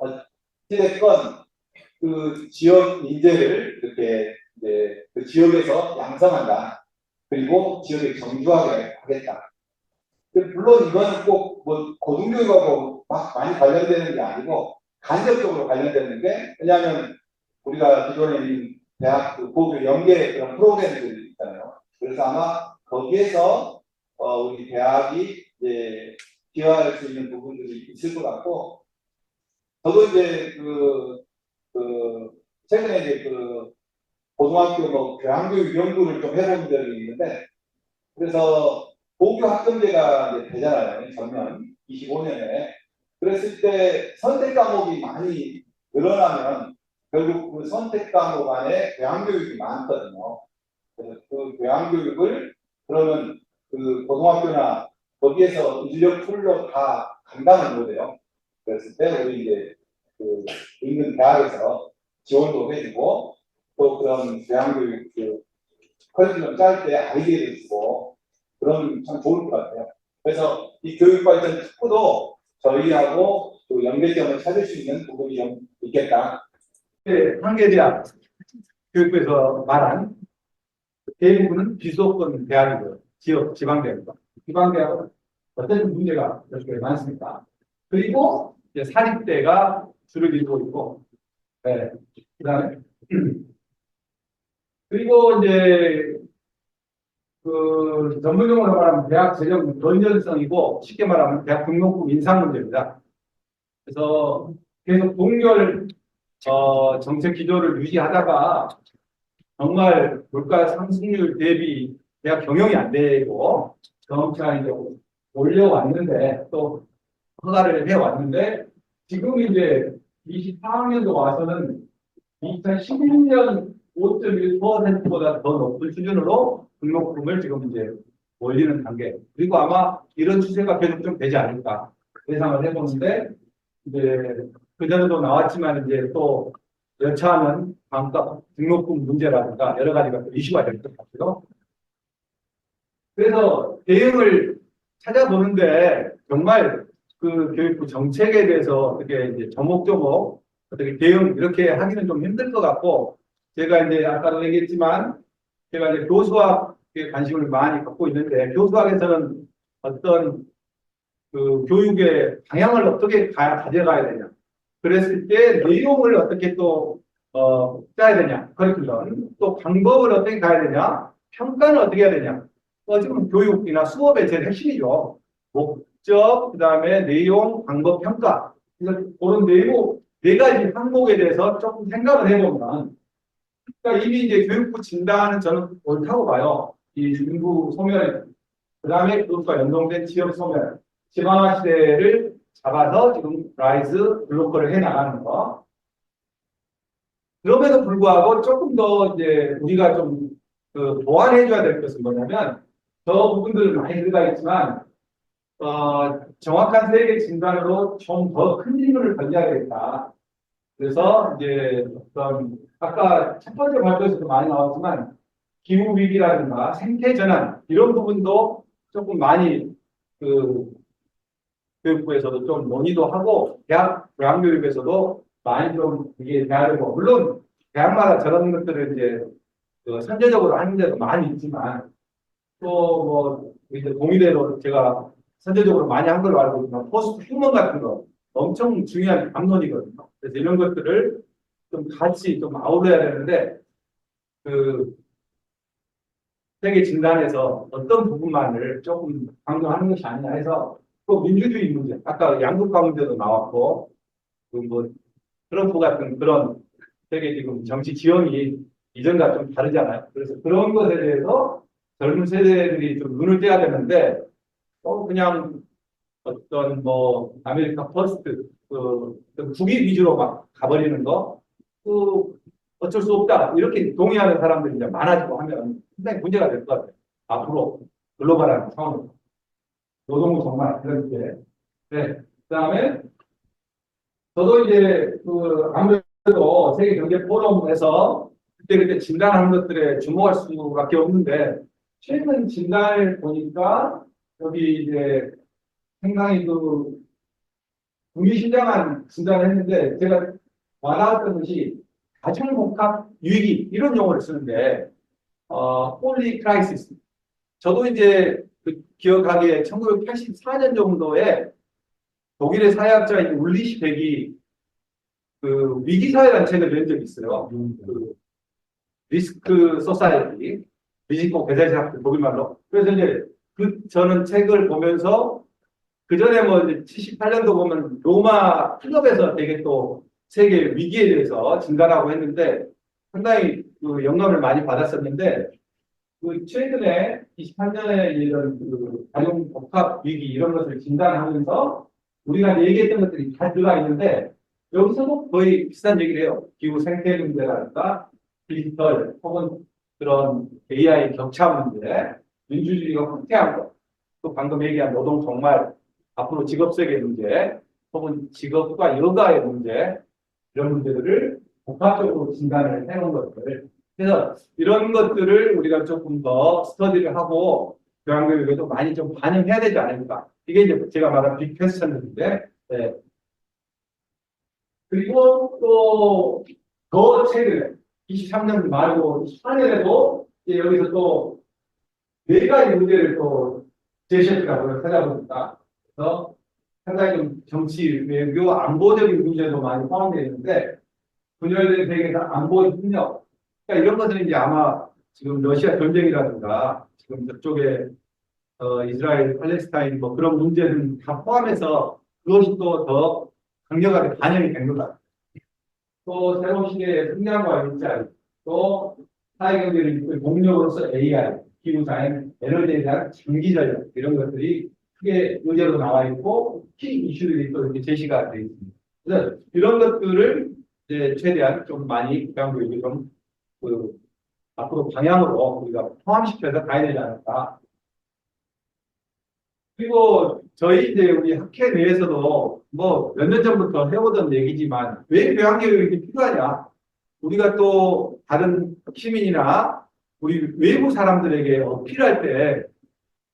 어찌됐건 그 지역 인재를 이렇게 이제 그 지역에서 양성한다. 그리고 지역에 정주하게 하겠다. 물론 이거는 꼭 뭐 고등교육하고 막 많이 관련되는 게 아니고 간접적으로 관련되는 게 왜냐하면 우리가 기존에 있는 대학 그 고교 연계 그런 프로그램들이 있잖아요. 그래서 아마 거기에서 우리 대학이 이제 기여할 수 있는 부분들이 있을 것 같고, 저도 이제 최근에 이제 고등학교 교양교육 연구를 좀 해본 적이 있는데, 그래서 고교 학점제가 이제 되잖아요. 전년 25년에. 그랬을 때 선택 과목이 많이 늘어나면 결국 그 선택 과목 안에 교양교육이 많거든요. 그래서 그 교양교육을 그러면 그 고등학교나 거기에서 인력 풀로 다 감당을 못해요. 그랬을 때 우리 이제 그 인근 대학에서 지원도 해주고 또 그런 교양교육 커리큘럼 짤 때 아이디어를 주고 그런 참 좋을 것 같아요. 그래서 이 교육발전 특구도 저희하고 또 연계점을 찾을 수 있는 부분이 좀 있겠다. 네, 한계대학 교육부에서 말한 대부분은 비수도권 대학이고요. 지방대학이고. 지방대학은 어떤 문제가 여쪽에 많습니다. 그리고 이제 사립대가 주를 이루고 있고, 네. 그 다음에, 그리고 이제 그 전문용어로 말하면 대학 재정 건전성이고, 쉽게 말하면 대학 등록금 인상 문제입니다. 그래서 계속 동결 정책 기조를 유지하다가 정말 물가 상승률 대비 대학 경영이 안 되고 점차 이제 올려왔는데 또 허가를 해왔는데 지금 이제 24학년도 와서는 2016년 5.1%보다 더 높은 수준으로 등록금을 지금 이제 올리는 단계. 그리고 아마 이런 추세가 계속 좀 되지 않을까 예상을 해보는데 이제 그전에도 나왔지만 이제 또 여차하는 반값 등록금 문제라든가 여러 가지가 또 이슈가 될 것 같아요. 그래서 대응을 찾아보는데 정말 그 교육부 정책에 대해서 어떻게 이제 조목조목 어떻게 대응 이렇게 하기는 좀 힘들 것 같고 제가 이제 아까도 얘기했지만 제가 이제 교수학에 관심을 많이 갖고 있는데 교수학에서는 어떤 그 교육의 방향을 어떻게 가져가야 되냐. 그랬을 때 내용을 어떻게 또 짜야 되냐. 커리큘럼. 또 방법을 어떻게 가야 되냐. 평가는 어떻게 해야 되냐. 지금 교육이나 수업의 제일 핵심이죠. 목적, 그 다음에 내용, 방법, 평가. 그래서 그런 내용, 네 가지 항목에 대해서 조금 생각을 해보면 그러니까 이미 이제 교육부 진단은 저는 옳다고 봐요. 이 중부 소멸, 그 다음에 그것과 연동된 지역 소멸, 지방화 시대를 잡아서 지금 라이즈 블로커를 해 나가는 거. 그럼에도 불구하고 조금 더 이제 우리가 좀 보완해줘야 될 것은 뭐냐면 저 부분들은 많이 들어가 있지만 정확한 세계 진단으로 좀 더 큰 질문을 던져야겠다. 그래서 이제 어떤 아까 첫 번째 발표에서도 많이 나왔지만 기후 위기라든가 생태 전환 이런 부분도 조금 많이 교육부에서도 좀 논의도 하고 대학 교양교육에서도 많이 좀 이게 대하려고 물론 대학마다 저런 것들을 이제 선제적으로 하는 데도 많이 있지만 또 뭐 이제 동의대로 제가 선제적으로 많이 한 걸로 알고 있지만 포스트 휴먼 같은 거 엄청 중요한 담론이거든요. 그래서 이런 것들을 좀 같이 좀 아우러야 되는데 그 세계 진단에서 어떤 부분만을 조금 강조하는 것이 아니냐 해서 또 민주주의 문제 아까 양극화 문제도 나왔고 뭐 트럼프 같은 그런 세계 지금 정치 지형이 이전과 좀 다르잖아요. 그래서 그런 것에 대해서 젊은 세대들이 좀 눈을 떼야 되는데 그냥 어떤 뭐 아메리카 퍼스트 국익 위주로 막 가버리는 거 어쩔 수 없다 이렇게 동의하는 사람들이 이제 많아지고 하면 상당히 문제가 될 것 같아요. 앞으로 글로벌한 상황 노동부 정말 그렇게 네 그다음에 저도 이제 아무래도 세계 경제 포럼에서 그때 진단하는 것들에 주목할 수밖에 없는데 최근 진단을 보니까 여기 이제 상당히 의미심장한 진단을 했는데 제가 와닿았던 것이 가중복합 위기 이런 용어를 쓰는데 폴리 크라이시스 저도 이제 기억하기에 1984년 정도에 독일의 사회학자인 울리시 백이 위기사회라는 책을 낸 적이 있어요. 리스크 소사이티, 리스크 배달학 독일말로. 그래서 이제 저는 책을 보면서 그 전에 뭐 78년도 보면 로마 클럽에서 되게 또 세계 위기에 대해서 진단하고 했는데 상당히 그 영감을 많이 받았었는데 그 최근에 28년에 이런 그 가정 복합 위기 이런 것을 진단하면서 우리가 얘기했던 것들이 다 들어가 있는데 여기서도 거의 비슷한 얘기를 해요. 기후 생태 문제랄까 디지털 혹은 그런 AI 격차 문제, 민주주의가 후퇴한 것, 또 방금 얘기한 노동 정말 앞으로 직업 세계 문제 혹은 직업과 여가의 문제 이런 문제들을 복합적으로 진단을 해놓은 것들. 그래서 이런 것들을 우리가 조금 더 스터디를 하고 교양교육에도 많이 좀 반영해야 되지 않을까. 이게 이제 제가 말한 빅 퀘스천인데, 네. 그리고 또 더 최근에 23년 말고 24년에도 여기서 또 네 가지 문제를 또 제시했더라고요. 찾아보니까. 그래서 상당히 좀 정치, 외교, 안보적인 문제도 많이 포함되어 있는데 분열된 세계에서 안보 협력. 그러니까 이런 것은 이제 아마 지금 러시아 전쟁이라든가 지금 저쪽에 이스라엘, 팔레스타인 뭐 그런 문제는 다 포함해서 그것이 또 더 강력하게 반영이 된 것 같아요. 또 새로운 시대의 성장과 일자리, 또 사회경제를 이끌 동력으로서 AI, 기후자연, 에너지에 대한 장기 전략 이런 것들이 크게 의제로 나와 있고 키 이슈들이 또 이렇게 제시가 되어 있습니다. 그래서 이런 것들을 이제 최대한 좀 많이 교육이 좀 앞으로 방향으로 우리가 포함시켜서 가야 되지 않을까. 그리고 저희 이제 우리 학회 내에서도 뭐 몇 년 전부터 해오던 얘기지만 왜 교양교육이 필요하냐? 우리가 또 다른 시민이나 우리 외부 사람들에게 어필할 때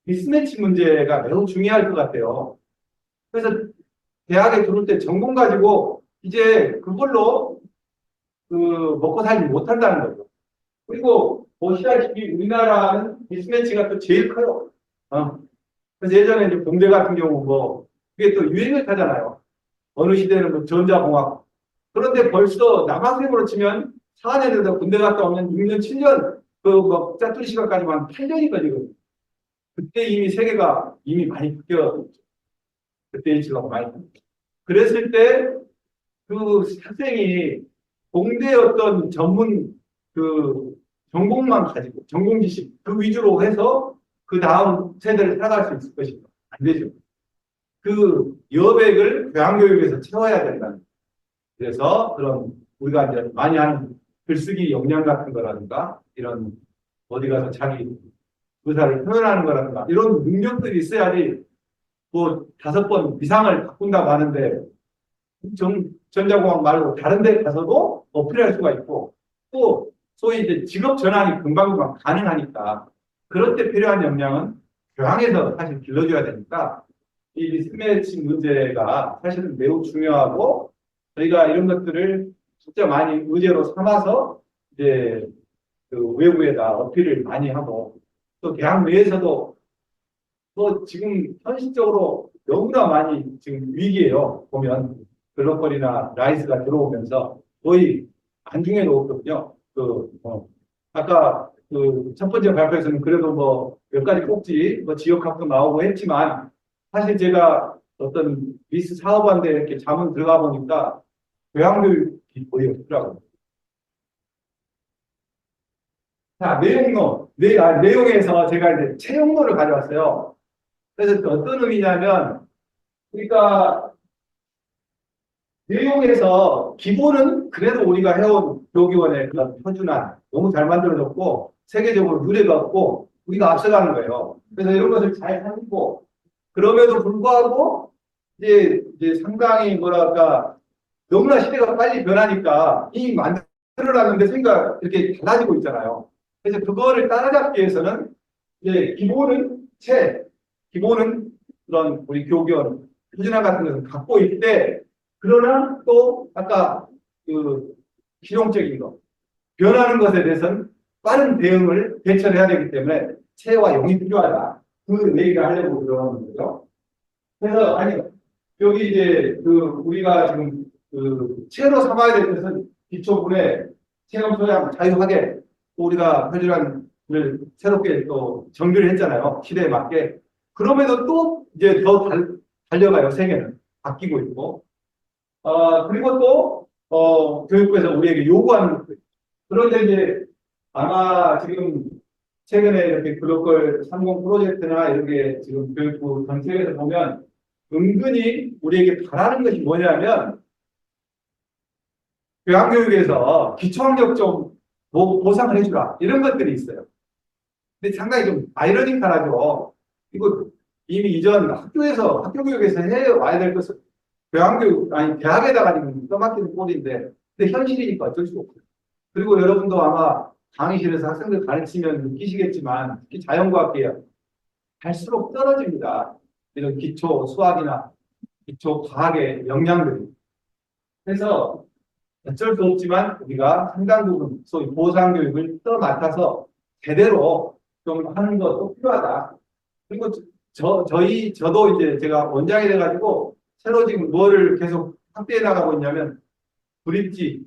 미스매치 문제가 매우 중요할 것 같아요. 그래서 대학에 들어올 때 전공 가지고 이제 그걸로 먹고 살지 못한다는 거죠. 그리고 보시다시피 우리나라는 미스매치가 또 제일 커요. 그래서 예전에 이제 공대 같은 경우 뭐 그게 또 유행을 타잖아요. 어느 시대는 뭐 전자공학. 그런데 벌써 남학생으로 치면 4년에서 군대 갔다 오면 6년, 7년 그뭐 짜투리 시간까지만 8년이 걸리거든요. 그때 이미 세계가 이미 많이 바뀌어. 그때 일치가 많이. 그랬을 때 그 학생이 공대 어떤 전문 그 전공만 가지고 전공 지식 그 위주로 해서 그 다음 세대를 살아갈 수 있을 것인가? 안 되죠. 그 여백을 교양교육에서 채워야 된다는. 그래서 그런 우리가 이제 많이 하는 글쓰기 역량 같은 거라든가 이런 어디 가서 자기 의사를 표현하는 거라든가 이런 능력들이 있어야지 뭐 5번 이상을 바꾼다고 하는데 전자공학 말고 다른 데 가서도 어필할 수가 있고 또 소위 이제 직업 전환이 금방금방 가능하니까 그럴 때 필요한 역량은 교양에서 사실 길러줘야 되니까 이 미스매치 문제가 사실은 매우 중요하고 저희가 이런 것들을 진짜 많이 의제로 삼아서 이제 그 외부에다 어필을 많이 하고 또 대학 내에서도 또 지금 현실적으로 너무나 많이 지금 위기예요. 보면 글로벌이나 라이스가 들어오면서 거의 안중에 놓거든요. 아까 그 첫 번째 발표에서는 그래도 뭐 몇 가지 꼭지 뭐 지역학도 나오고 했지만 사실 제가 어떤 미스 사업한데 이렇게 자문 들어가 보니까 교양교육이 거의 없더라고요. 자, 내용에서 제가 이제 채용도를 가져왔어요. 그래서 어떤 의미냐면, 그러니까, 내용에서 기본은 그래도 우리가 해온 교육원의 그런 표준안, 너무 잘 만들어졌고, 세계적으로 유례가 없고, 우리가 앞서가는 거예요. 그래서 이런 것을 잘 살피고, 그럼에도 불구하고, 이제 상당히 뭐랄까, 너무나 시대가 빨리 변하니까 이미 만들어놨는데 생각 이렇게 달라지고 있잖아요. 그래서 그거를 따라잡기 위해서는 이제 기본은 그런 우리 교견, 표준화 같은 것을 갖고 있대. 그러나 또 아까 그 실용적인 거, 변하는 것에 대해서는 빠른 대처를 해야 되기 때문에 체와 용이 필요하다. 그 얘기를 하려고 그러는 거죠. 그래서 아니 여기 이제 그 우리가 지금 그 체로 삼아야 될 것은 기초분에 체험 소양 자유하게 또 우리가 표준안을 새롭게 또 정비를 했잖아요. 시대에 맞게. 그럼에도 또 이제 더 달려가요. 세계는 바뀌고 있고. 그리고 또 교육부에서 우리에게 요구하는 것들. 그런데 이제 아마 지금 최근에 이렇게 글로벌 30 프로젝트나 이런 게 지금 교육부 정책에서 보면 은근히 우리에게 바라는 것이 뭐냐면 교양교육에서 기초학력 좀 보상을 해주라 이런 것들이 있어요. 근데 상당히 좀 아이러니컬하죠. 이거 이미 이전 학교 교육에서 해 와야 될 것을 교양교육 아니 대학에다가 지금 떠맡기는 꼴인데 근데 현실이니까 어쩔 수 없어요. 그리고 여러분도 아마 강의실에서 학생들 가르치면 느끼시겠지만 특히 자연과학 계열 갈수록 떨어집니다. 이런 기초 수학이나 기초 과학의 역량들이. 그래서 어쩔 수 없지만 우리가 상당 부분 소위 보상교육을 떠맡아서 제대로 좀 하는 것도 필요하다. 그리고 저도 이제 제가 원장이 돼가지고 새로 지금 뭐를 계속 확대해 나가고 있냐면 브릿지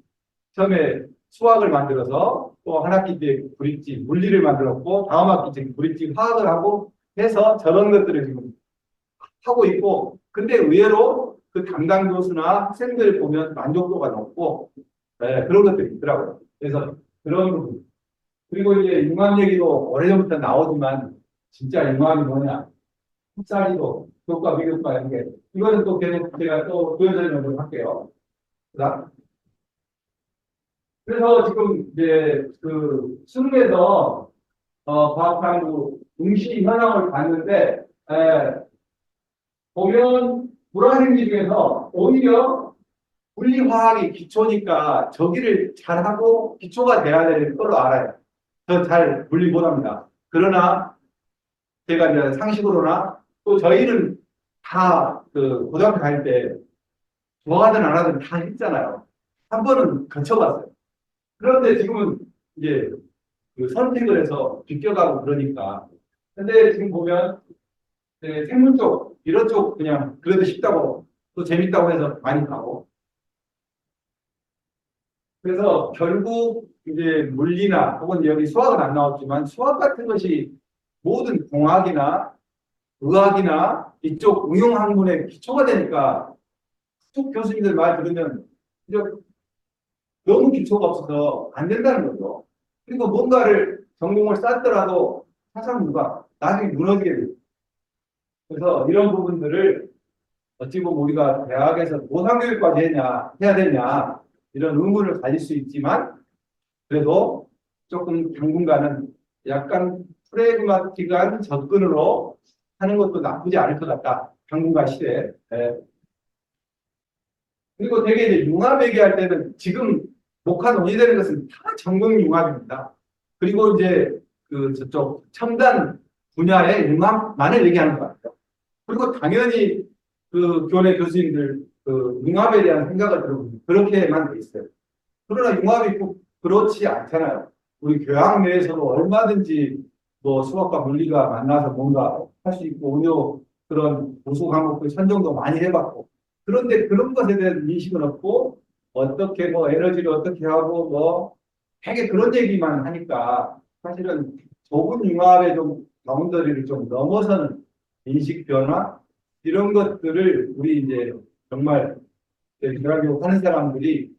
처음에 수학을 만들어서 또 한 학기 뒤에 브릿지 물리를 만들었고 다음 학기 지금 브릿지 화학을 하고 해서 저런 것들을 지금 하고 있고 근데 의외로 그 담당 교수나 학생들을 보면 만족도가 높고 네, 그런 것들이 있더라고요. 그래서 그런 부분 그리고 이제 융합 얘기도 오래전부터 나오지만 진짜 융합이 뭐냐 흡사리도 교과 비교과 이런 게 이거는 또 계속 제가 또 보여드리는 할게요. 그다음 그래서 지금 이제 그 수능에서 과학탐구 응시 현황을 봤는데 보면 불안행지 중에서 오히려 물리화학이 기초니까 저기를 잘하고 기초가 돼야 될 걸로 알아요. 저 잘 물리 못합니다. 그러나 제가 이제 상식으로나 또 저희는 다 그 고등학교 다닐 때 좋아하든 안 하든 다 했잖아요. 한 번은 거쳐봤어요. 그런데 지금은 이제 그 선택을 해서 비껴가고 그러니까. 근데 지금 보면 생문 쪽, 이런 쪽 그냥 그래도 쉽다고 또 재밌다고 해서 많이 가고. 그래서 결국 이제 물리나 혹은 여기 수학은 안 나왔지만 수학 같은 것이 모든 공학이나 의학이나 이쪽 응용 학문의 기초가 되니까 쪽 교수님들 말 들으면 이제 너무 기초가 없어서 안 된다는 거죠. 그리고 뭔가를 전공을 쌓더라도 사상무가 나중에 무너지게 돼요. 그래서 이런 부분들을 어찌 보면 우리가 대학에서 보상교육까지 해야 되냐 이런 의문을 가질 수 있지만 그래도 조금 당분간은 약간 프레그마틱한 접근으로 하는 것도 나쁘지 않을 것 같다. 당분간 시대에. 네. 그리고 되게 이제 융합 얘기할 때는 지금 목화 논의되는 것은 다 전공 융합입니다. 그리고 이제 그 저쪽 첨단 분야의 융합만을 얘기하는 것 같아요. 그리고 당연히 그 교내 교수님들 그 융합에 대한 생각을 들어보면 그렇게만 돼 있어요. 그러나 융합이 꼭 그렇지 않잖아요. 우리 교양 내에서도 얼마든지 뭐 수학과 물리가 만나서 뭔가 할 수 있고 오히려 그런 고수 과목들 선정도 많이 해봤고 그런데 그런 것에 대한 인식은 없고 어떻게 뭐 에너지를 어떻게 하고 뭐 되게 그런 얘기만 하니까 사실은 좁은 융합의 좀 바운더리를 좀 넘어서는 인식 변화 이런 것들을 우리 이제 정말 교육교육 하는 사람들이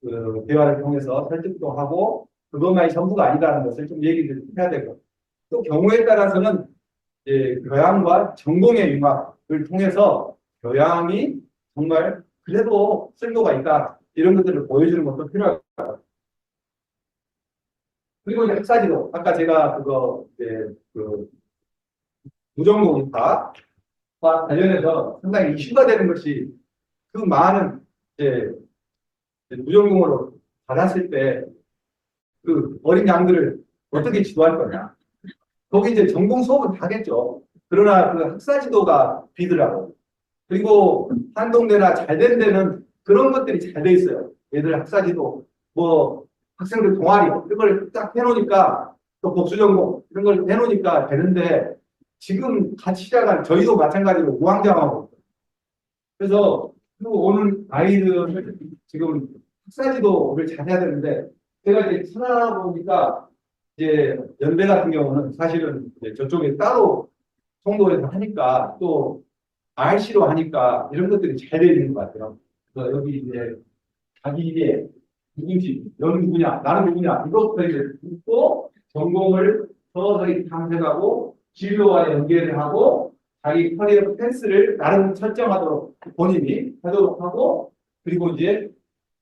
그 대화를 통해서 설득도 하고 그것만이 전부가 아니다는 것을 좀 얘기를 해야 되고 또 경우에 따라서는 이제 교양과 전공의 융합을 통해서 교양이 정말 그래도 쓸모가 있다 이런 것들을 보여주는 것도 필요하다. 그리고 이제 학사지도 아까 제가 그거 이제 그 무전공학과 관련해서 상당히 이슈가 되는 것이 그 많은 이제 무전공으로 받았을 때 그 어린 양들을 어떻게 지도할 거냐. 거기 이제 전공 수업은 다겠죠. 그러나 그 학사지도가 비더라고. 그리고 한동대나 잘 된 데는 그런 것들이 잘 돼 있어요. 얘들 학사지도 뭐 학생들 동아리 이런 걸 딱 해놓으니까 또 복수전공 이런 걸 해놓으니까 되는데 지금 같이 시작한 저희도 마찬가지로 우왕좌왕하고 그래서 그리고 오는 아이들 지금 학사지도를 잘해야 되는데 제가 이제 찾아보니까 이제 연대 같은 경우는 사실은 이제 저쪽에 따로 송도에서 하니까 또 RC로 하니까 이런 것들이 잘 되어 있는 것 같아요. 그래서 여기 이제 자기 이게 누군지, 너는 누구냐, 나는 누구냐, 이것부터 이제 묻고 전공을 서서히 탐색하고 진로와 연계를 하고 자기 커리어 패스를 나름 설정하도록 본인이 하도록 하고 그리고 이제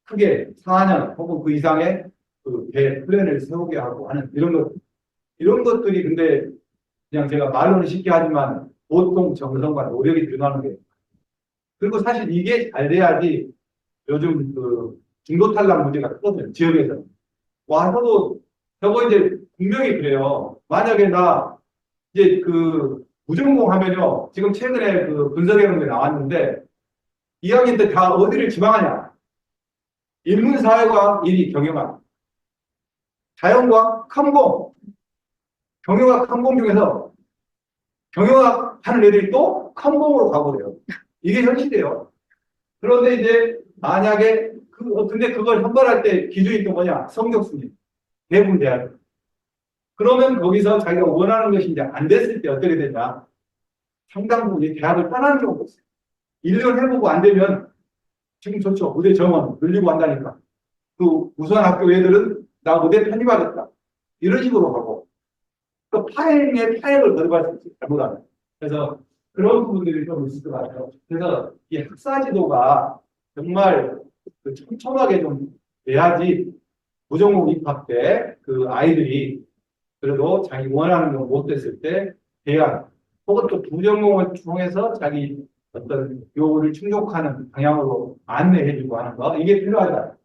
크게 4년 혹은 그 이상의 그 플랜을 세우게 하고 하는 이런 것들이 근데 그냥 제가 말로는 쉽게 하지만 보통 정성과 노력이 들어가는 게 그리고 사실 이게 잘 돼야지 요즘 그 중도 탈락 문제가 크거든요. 지역에서. 와서도 저거 이제 분명히 그래요. 만약에 나 이제 그 무전공 하면요. 지금 최근에 그 분석해놓은 게 나왔는데 2학년 때 다 어디를 지망하냐. 인문사회과 1위 경영학, 자연과학 컴공, 경영학 컴공 중에서 경영학 하는 애들이 또 컴공으로 가버려요. 이게 현실이에요. 그런데 이제 만약에 근데 그걸 선발할 때 기준이 또 뭐냐? 성적순위. 대부분 대학. 그러면 거기서 자기가 원하는 것이 이제 안 됐을 때 어떻게 되냐? 상당 부분이 대학을 떠나는 경우가 있어요. 1년 해보고 안 되면 지금 좋죠. 의대 정원 늘리고 한다니까. 그 우수한 학교 애들은 나 의대 편입하겠다. 이런 식으로 하고. 또 파행에 파행을 거듭할 수 있어요. 잘못하면. 그래서 그런 부분들이 좀 있을 것 같아요. 그래서 이 학사 지도가 정말 그 촘촘하게 좀 돼야지 무전공 입학 때 그 아이들이 그래도 자기 원하는 거 못 됐을 때 대안 혹은 또 부전공을 통해서 자기 어떤 요구를 충족하는 방향으로 안내해주고 하는 거 이게 필요하다.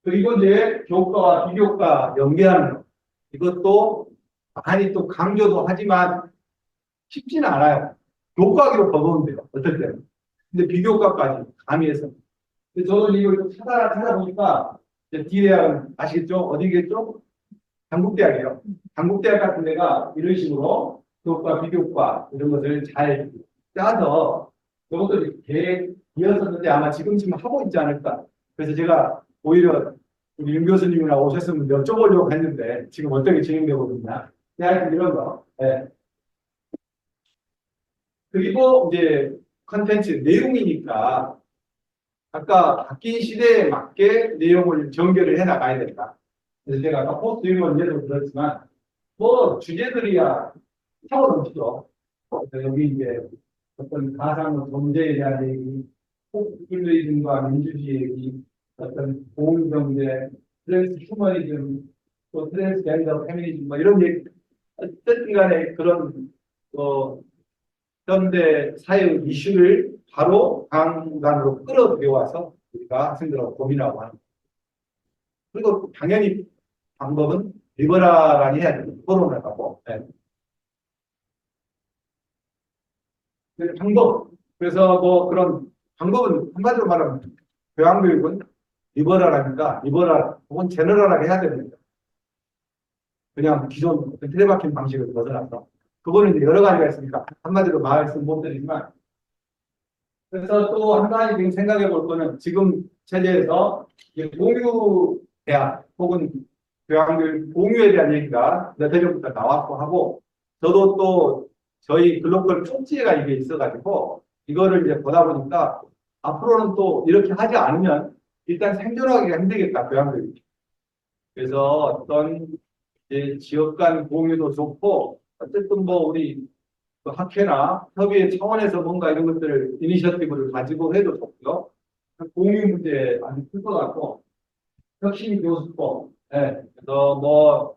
그리고 이제 교과와 비교과 연계하는 거 이것도 많이 또 강조도 하지만 쉽지는 않아요. 교과하기로 버거운데요. 어떨 때는. 근데 비교과까지 가미해서. 근데 저는 이걸 좀 찾아보니까 D대학은 아시겠죠? 어디겠죠? 당국대학이에요. 당국대학 같은 데가 이런 식으로 교과, 비교과 이런 것을 잘 짜서 이것도 계획이었었는데 아마 지금 하고 있지 않을까. 그래서 제가 오히려 우리 윤 교수님이랑 오셨으면 여쭤보려고 했는데 지금 어떻게 진행되고 있나. 하여튼 이런 거. 네. 그리고 이제 컨텐츠 내용이니까 아까 바뀐 시대에 맞게 내용을 전개를 해 나가야 된다. 그래서 제가 아까 포스트 이런 예도 들었지만 뭐 주제들이야 차고넘치죠. 여기 이제 어떤 가상 경제에 대한 얘기, 포퓰리즘과 민주주의 얘기, 어떤 공유경제, 트랜스 휴머니즘, 또 트랜스젠더 페미니즘 뭐 이런 얘기 어쨌든 간에 그런 현대 사회 이슈를 바로 강단으로 끌어들여와서 우리가 학생들하고 고민하고 하는. 그리고 당연히 방법은 리버럴하게 해야 됩니다. 토론을 하고. 네. 방법. 그래서 뭐 그런 방법은 한마디로 말하면 교양교육은 리버럴하니까 리버럴 혹은 제너럴하게 해야 됩니다. 그냥 기존 틀에박힌 방식을 벗어나서. 그거는 이제 여러 가지가 있으니까 한마디로 말씀 못 드리지만 그래서 또 한 가지 지금 생각해 볼 거는 지금 체제에서 공유 대학 혹은 교양교육 공유에 대한 얘기가 몇 해 전부터 나왔고 하고 저도 또 저희 글로벌 쪽지가 이게 있어가지고 이거를 이제 보다 보니까 앞으로는 또 이렇게 하지 않으면 일단 생존하기가 힘들겠다 교양교육. 그래서 어떤 이제 지역 간 공유도 좋고 어쨌든 뭐 우리 그 학회나 협의회 차원에서 뭔가 이런 것들을 이니셔티브를 가지고 해도 좋고요. 공유 문제 아주 클 것 같고 혁신 교수법, 네. 그래서 뭐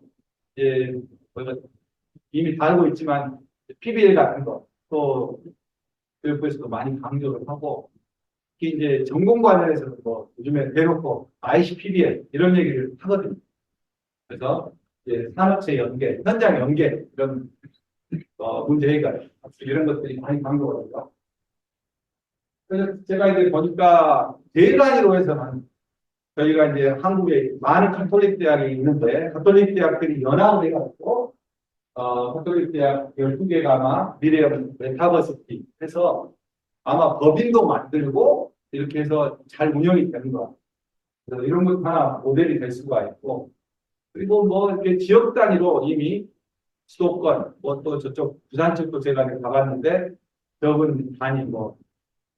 이제 저희가 이미 다 알고 있지만 PBL 같은 거 또 교육부에서도 많이 강조를 하고 특히 이제 전공 관련해서는 뭐 요즘에 대놓고 ICPBL 이런 얘기를 하거든요. 그래서 이제 산업체 연계, 현장 연계 이런 문제 해결 이런 것들이 많이 강조가 되죠. 그래서 제가 이제 보니까 대단위로 해서는 저희가 이제 한국에 많은 가톨릭 대학이 있는데 가톨릭 대학들이 연합을 해가지고 가톨릭 대학 12개가 아마 미래형 메타버시티 해서 아마 법인도 만들고 이렇게 해서 잘 운영이 되는 것 같아요. 그래서 이런 것 하나 모델이 될 수가 있고 그리고 뭐 이렇게 지역 단위로 이미 수도권 뭐 또 저쪽 부산 쪽도 제가 가봤는데 적은 단위 뭐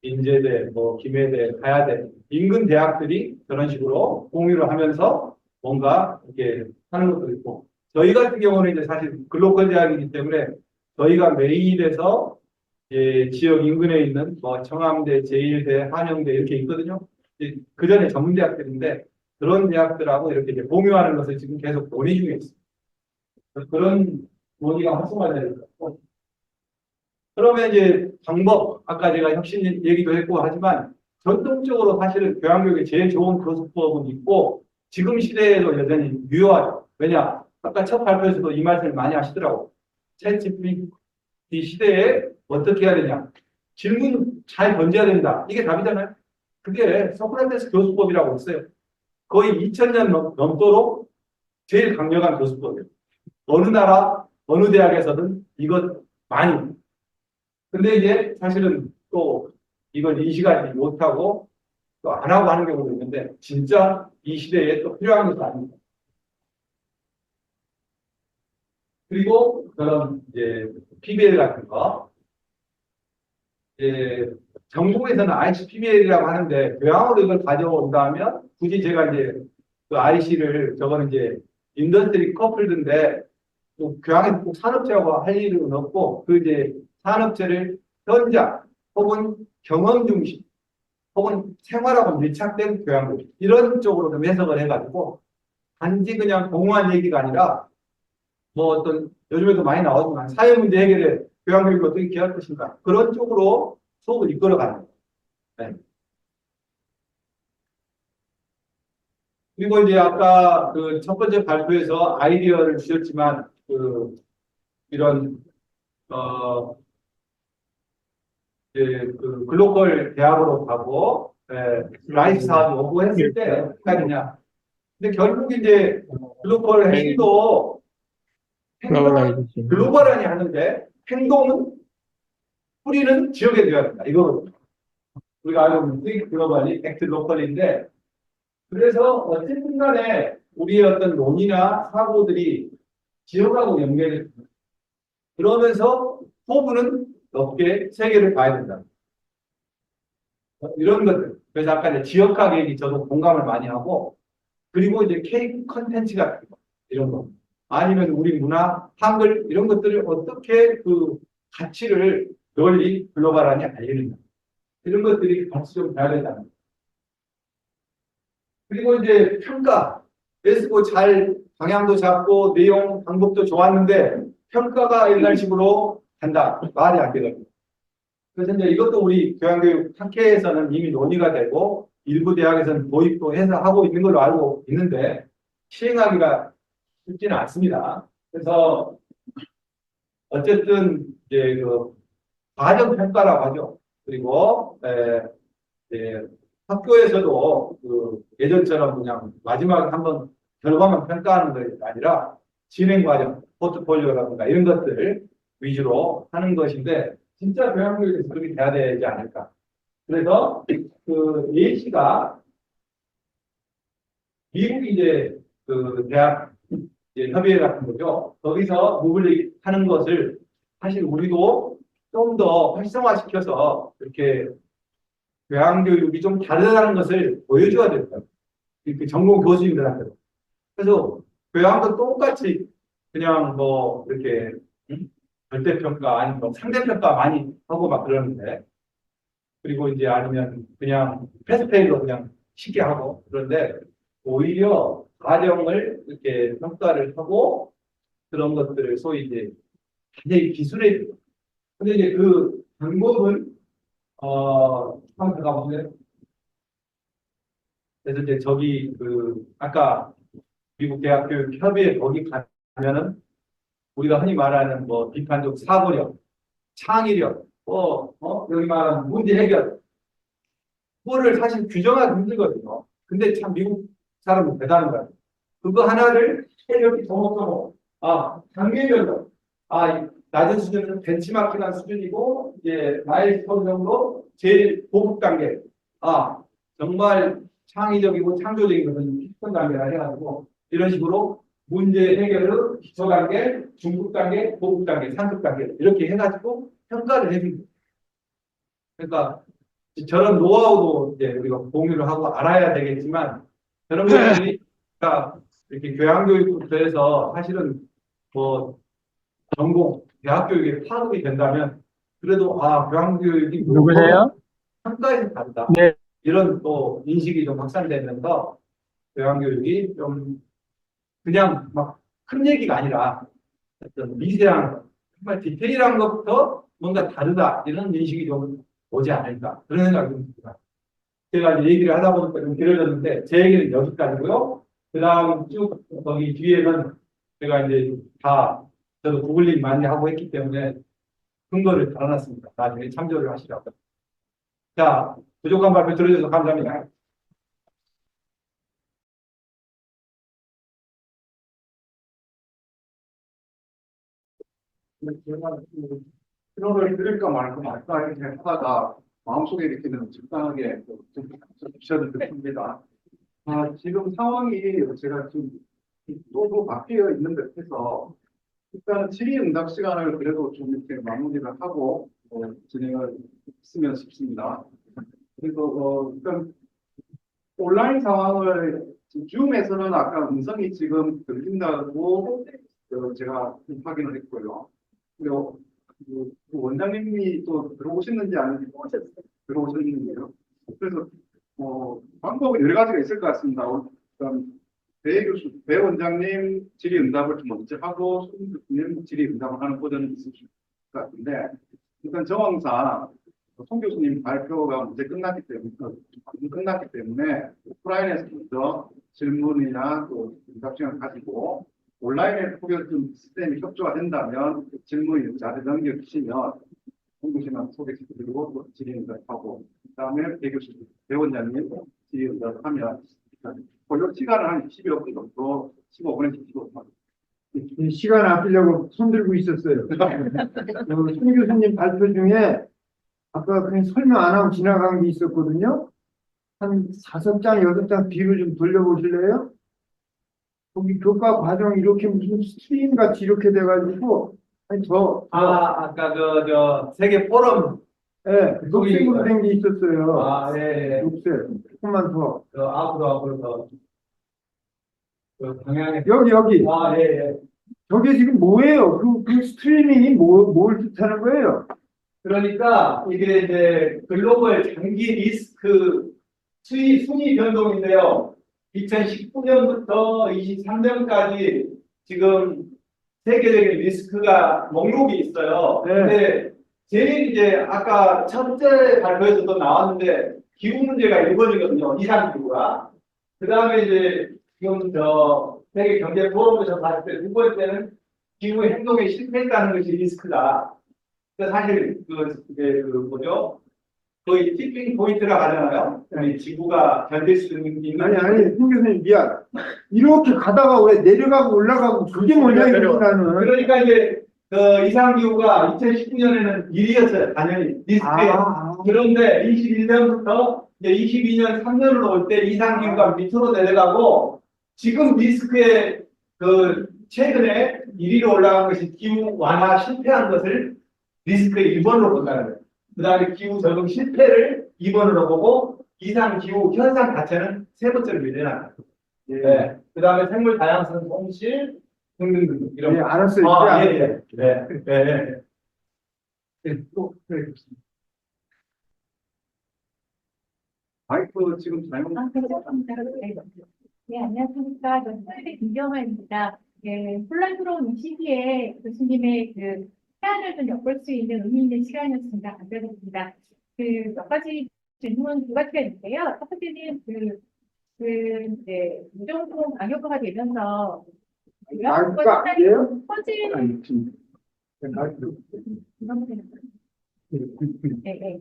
인제대, 뭐 김해대, 가야대 인근 대학들이 그런 식으로 공유를 하면서 뭔가 이렇게 하는 것도 있고 저희 같은 경우는 이제 사실 글로컬 대학이기 때문에 저희가 메인에서 지역 인근에 있는 뭐 청암대, 제일대, 한영대 이렇게 있거든요. 그 전에 전문 대학들인데 그런 대학들하고 이렇게 이제 공유하는 것을 지금 계속 논의 중에 있습니다. 그런 논의가 활성화되야 될 것 같고. 그러면 이제 방법, 아까 제가 혁신 얘기도 했고 하지만 전통적으로 사실은 교양교육에 제일 좋은 교수법은 있고 지금 시대에도 여전히 유효하죠. 왜냐? 아까 첫 발표에서도 이 말씀을 많이 하시더라고요. 챗GPT 시대에 어떻게 해야 되냐? 질문 잘 던져야 된다. 이게 답이잖아요. 그게 소크라테스 교수법이라고 있어요. 거의 2000년 넘도록 제일 강력한 교수법이에요. 어느 나라, 어느 대학에서든 이것 많이. 근데 이제 사실은 또 이걸 인식하지 못하고 또 안 하고 하는 경우도 있는데 진짜 이 시대에 또 필요한 것도 아닙니다. 그리고 그런 이제 PBL 같은 거, 전공에서는 IC PBL이라고 하는데 교양으로 이걸 가져온다면 굳이 제가 이제 그 IC를 저거는 이제 인더스트리 커플드인데 또 교양에서 꼭 산업체하고 할 일은 없고 그 이제 산업체를 현장 혹은 경험 중심 혹은 생활하고 밀착된 교양들 이런 쪽으로 좀 해석을 해가지고 단지 그냥 공허한 얘기가 아니라 뭐 어떤 요즘에도 많이 나오지만 사회 문제 해결에 교양교육이 어떻게 기여할 것인가 그런 쪽으로 수업을 이끌어가는 거예요. 네. 그리고 이제 아까 그 첫 번째 발표에서 아이디어를 주셨지만 그 이런 그 글로벌 대학으로 가고 라이프 사업이 오고 했을 때 어떻게 하느냐. 근데 결국 이제 글로벌 행위도 행동은 글로벌하니 하는데 행동은 뿌리는 지역에 되어야 된다. 이거거든요. 우리가 알고 있는 think globally, act locally인데 그래서 어쨌든 간에 우리의 어떤 논의나 사고들이 지역하고 연결이 됩니다. 그러면서 포부는 넓게 세계를 봐야 된다. 이런 것들. 그래서 아까 이제 지역화 얘기 저도 공감을 많이 하고 그리고 이제 K 컨텐츠 같은 거 이런 거 아니면 우리 문화, 한글 이런 것들을 어떻게 그 가치를 널리 글로벌하게 알리는가 이런 것들이 같이 좀 돼야 된다는 거예요. 그리고 이제 평가 에스고 잘 방향도 잡고 내용 방법도 좋았는데 평가가 옛날식으로 간다 말이 안 되거든요. 그래서 이제 이것도 우리 교양교육 학회에서는 이미 논의가 되고 일부 대학에서는 도입도 해서 하고 있는 걸로 알고 있는데 시행하기가 쉽지는 않습니다. 그래서 어쨌든 이제 그 과정 평가라고 하죠. 그리고 학교에서도 그 예전처럼 그냥 마지막에 한번 결과만 평가하는 것이 아니라 진행 과정, 포트폴리오라든가 이런 것들 위주로 하는 것인데 진짜 교양교육에서 그렇게 돼야 되지 않을까. 그래서 그 예시가 미국이 이제 그 대학 이제 협의회 같은 거죠. 거기서 무블릭 하는 것을 사실 우리도 좀 더 활성화시켜서 이렇게 교양교육이 좀 다르다는 것을 보여줘야 된다. 그 전공 교수님들한테. 그래서 교양도 똑같이 그냥 뭐 이렇게 절대평가 아니면 뭐 상대평가 많이 하고 막 그러는데 그리고 이제 아니면 그냥 패스페일로 그냥 쉽게 하고 그런데 오히려 과정을 이렇게 평가를 하고 그런 것들을 소위 이제 굉장히 기술의 근데 이제 그 방법은 한번 가보세요. 그래서 이제 저기 그 아까 미국 대학교육 협의회 거기 가면은 우리가 흔히 말하는 뭐 비판적 사고력, 창의력, 여기 말하는 문제 해결 그거를 사실 규정하기 힘들거든요. 근데 참 미국 사람은 대단한 거예요. 그거 하나를 이렇게 조목조목 단계별로 낮은 수준은 벤치마킹한 수준이고 이제 마일스톤 정도 제일 고급 단계 정말 창의적이고 창조적인 것은 피스톤 단계라 해가지고 이런 식으로 문제 해결을 기초 단계, 중급 단계, 고급 단계, 상급 단계 이렇게 해가지고 평가를 해줍니다. 그러니까 저런 노하우도 이제 우리가 공유를 하고 알아야 되겠지만 저런 것들이 그러니까 이렇게 교양교육부터 해서 사실은 뭐 전공 대학 교육에 파급이 된다면 그래도 아 교양교육이 누구세요? 평가에서 다르다 네. 이런 또 인식이 좀 확산되면서 교양교육이 좀 그냥 막 큰 얘기가 아니라 어떤 미세한 정말 디테일한 것부터 뭔가 다르다 이런 인식이 좀 오지 않을까 그런 생각이 듭니다. 제가 이제 얘기를 하다 보니까 좀 길어졌는데 제 얘기는 여기까지고요. 그 다음 쭉 거기 뒤에는 제가 이제 다 저도 구글링 많이 하고 했기 때문에 근거를 달아놨습니다. 나중에 참조를 하시라고. 자, 부족한 발표 들어주셔서 감사합니다. 제가 필요를 드릴까 말까 이렇게 하다가 마음속에 이렇게 적당하게 좀 주셔도 좋습니다. 지금 상황이 제가 지금 또 바뀌어 있는 듯해서 일단은 질의응답 시간을 그래도 좀 이렇게 마무리를 하고 진행을 했으면 싶습니다. 그래서 일단 온라인 상황을 지금 줌에서는 아까 음성이 지금 들린다고 제가 확인을 했고요. 그리고 그 원장님이 또 들어오셨는지 아닌지 들어오셨는데요. 그래서 방법은 여러 가지가 있을 것 같습니다. 일단 배 교수, 배 원장님 질의응답을 좀 먼저 하고 손 교수님 질의응답을 하는 버전이 있을 것 같은데 일단 정황상 송 교수님 발표가 문제 끝났기 때문에 오프라인에서 먼저 질문이나 또 응답 시간을 가지고 온라인에 혹여 좀 시스템이 협조가 된다면 그 질문이 자료 넘겨주시면 송 교수님 소개시켜드리고 또 질의응답하고 그다음에 배 교수님, 배 원장님 질의응답하면 골격 시간은 한 10여 분 정도, 15분에서 15분. 이 시간 아끼려고 손 들고 있었어요. 손 교수님 발표 중에 아까 그냥 설명 안 하고 지나간 게 있었거든요. 한 5장, 6장 뒤로 좀 돌려보실래요? 거기 교과 과정 이렇게 무슨 스트림 같이 이렇게 돼가지고 아니 아까 저 세계 포럼 예, 녹색으로 된 게 있었어요. 예. 녹색. 조금만 더. 앞으로 더 방향에 여기. 예. 저게 지금 뭐예요? 그 스트리밍이 뭘 뜻하는 거예요? 그러니까 이게 이제 글로벌 장기 리스크 순위 변동인데요. 2019년부터 23년까지 지금 세계적인 리스크가 목록이 있어요. 네. 근데 제일 이제 아까 첫째 발표에서도 나왔는데 기후 문제가 1번이거든요. 이상 기후가. 그 다음에 이제 지금 저 세계 경제 포럼에서 봤을 때 두 번째는 기후 행동에 실패했다는 것이 리스크다. 그러니까 사실 그 뭐죠? 거의 티핑 포인트라 하잖아요. 우리 지구가 견딜 수 있는 아니, 손 교수님 미안. 이렇게 가다가 왜 내려가고 올라가고 그게 뭐냐 이거 나는. 그러니까 이제 그 이상 기후가 2019년에는 1위였어요. 당연히 리스크에. 그런데 21년부터 이제 22년 3년으로 올 때 이상 기후가 밑으로 내려가고 지금 리스크에 그 최근에 1위로 올라간 것이 기후 완화 실패한 것을 리스크의 1번으로 본다는 거예요. 그 다음에 기후 적응 실패를 2번으로 보고 이상 기후 현상 자체는 세 번째로 밀려나요. 네. 그 다음에 생물 다양성 손실 등등등 이런. 네, 알았어요. 네. 또 마이크 지금 사용. 네, 안녕하십니까. 저는 서울대 김경아입니다. 네, 혼란스러운 이 시기에 교수님의 그 사안을 좀 엿볼 수 있는 의미 있는 시간이었습니다. 감사드립니다. 몇 가지 질문 두 가지가 있는데요. 첫 번째는 무정통 강요화가 되면서 마이크가 아니에요? 퍼즐 아니, 지금 네.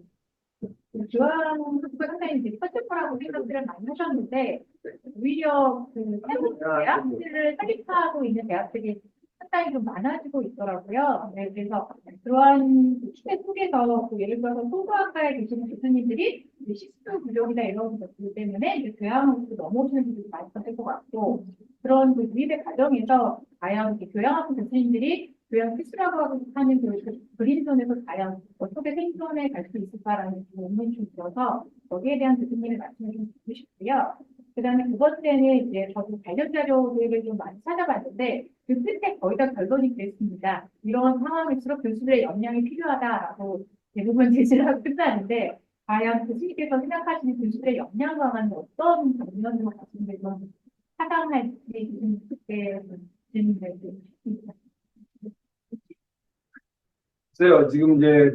교환학부가 상당히 이제 퍼즐포라고 생각들을 많이 하셨는데 오히려 그 새로운 대학들을 설립하고 있는 대학들이 상당히 좀 많아지고 있더라고요. 네, 그래서 그러한 시대 속에서 예를 들어서 소수학과에 계시는 교수님들이 식수 부족이나 이런 것들 때문에 이제 교양학부로 넘어오시는 분들이 많이 있을 것 같고 그런 그 유입의 과정에서 과연 교양학부 교수님들이 교양 필수라고 하는 그 그린존에서 과연 어떻게 생존에 갈 수 있을까라는 의문이 좀 들어서 거기에 대한 교수님의 말씀을 좀 듣고 싶고요. 그다음에 두 번째는 이제 저도 관련 자료들을 좀 많이 찾아봤는데 그 끝에 거의 다 결론이 됐습니다. 이런 상황일수록 교수들의 역량이 필요하다라고 대부분 제시를 하고 끝나는데 과연 교수님께서 생각하시는 교수들의 역량 강화는 어떤 방면으로 가시는 게 좀 타당할지 좀 그때 질문을 드리겠습니다. 글쎄요, 지금 이제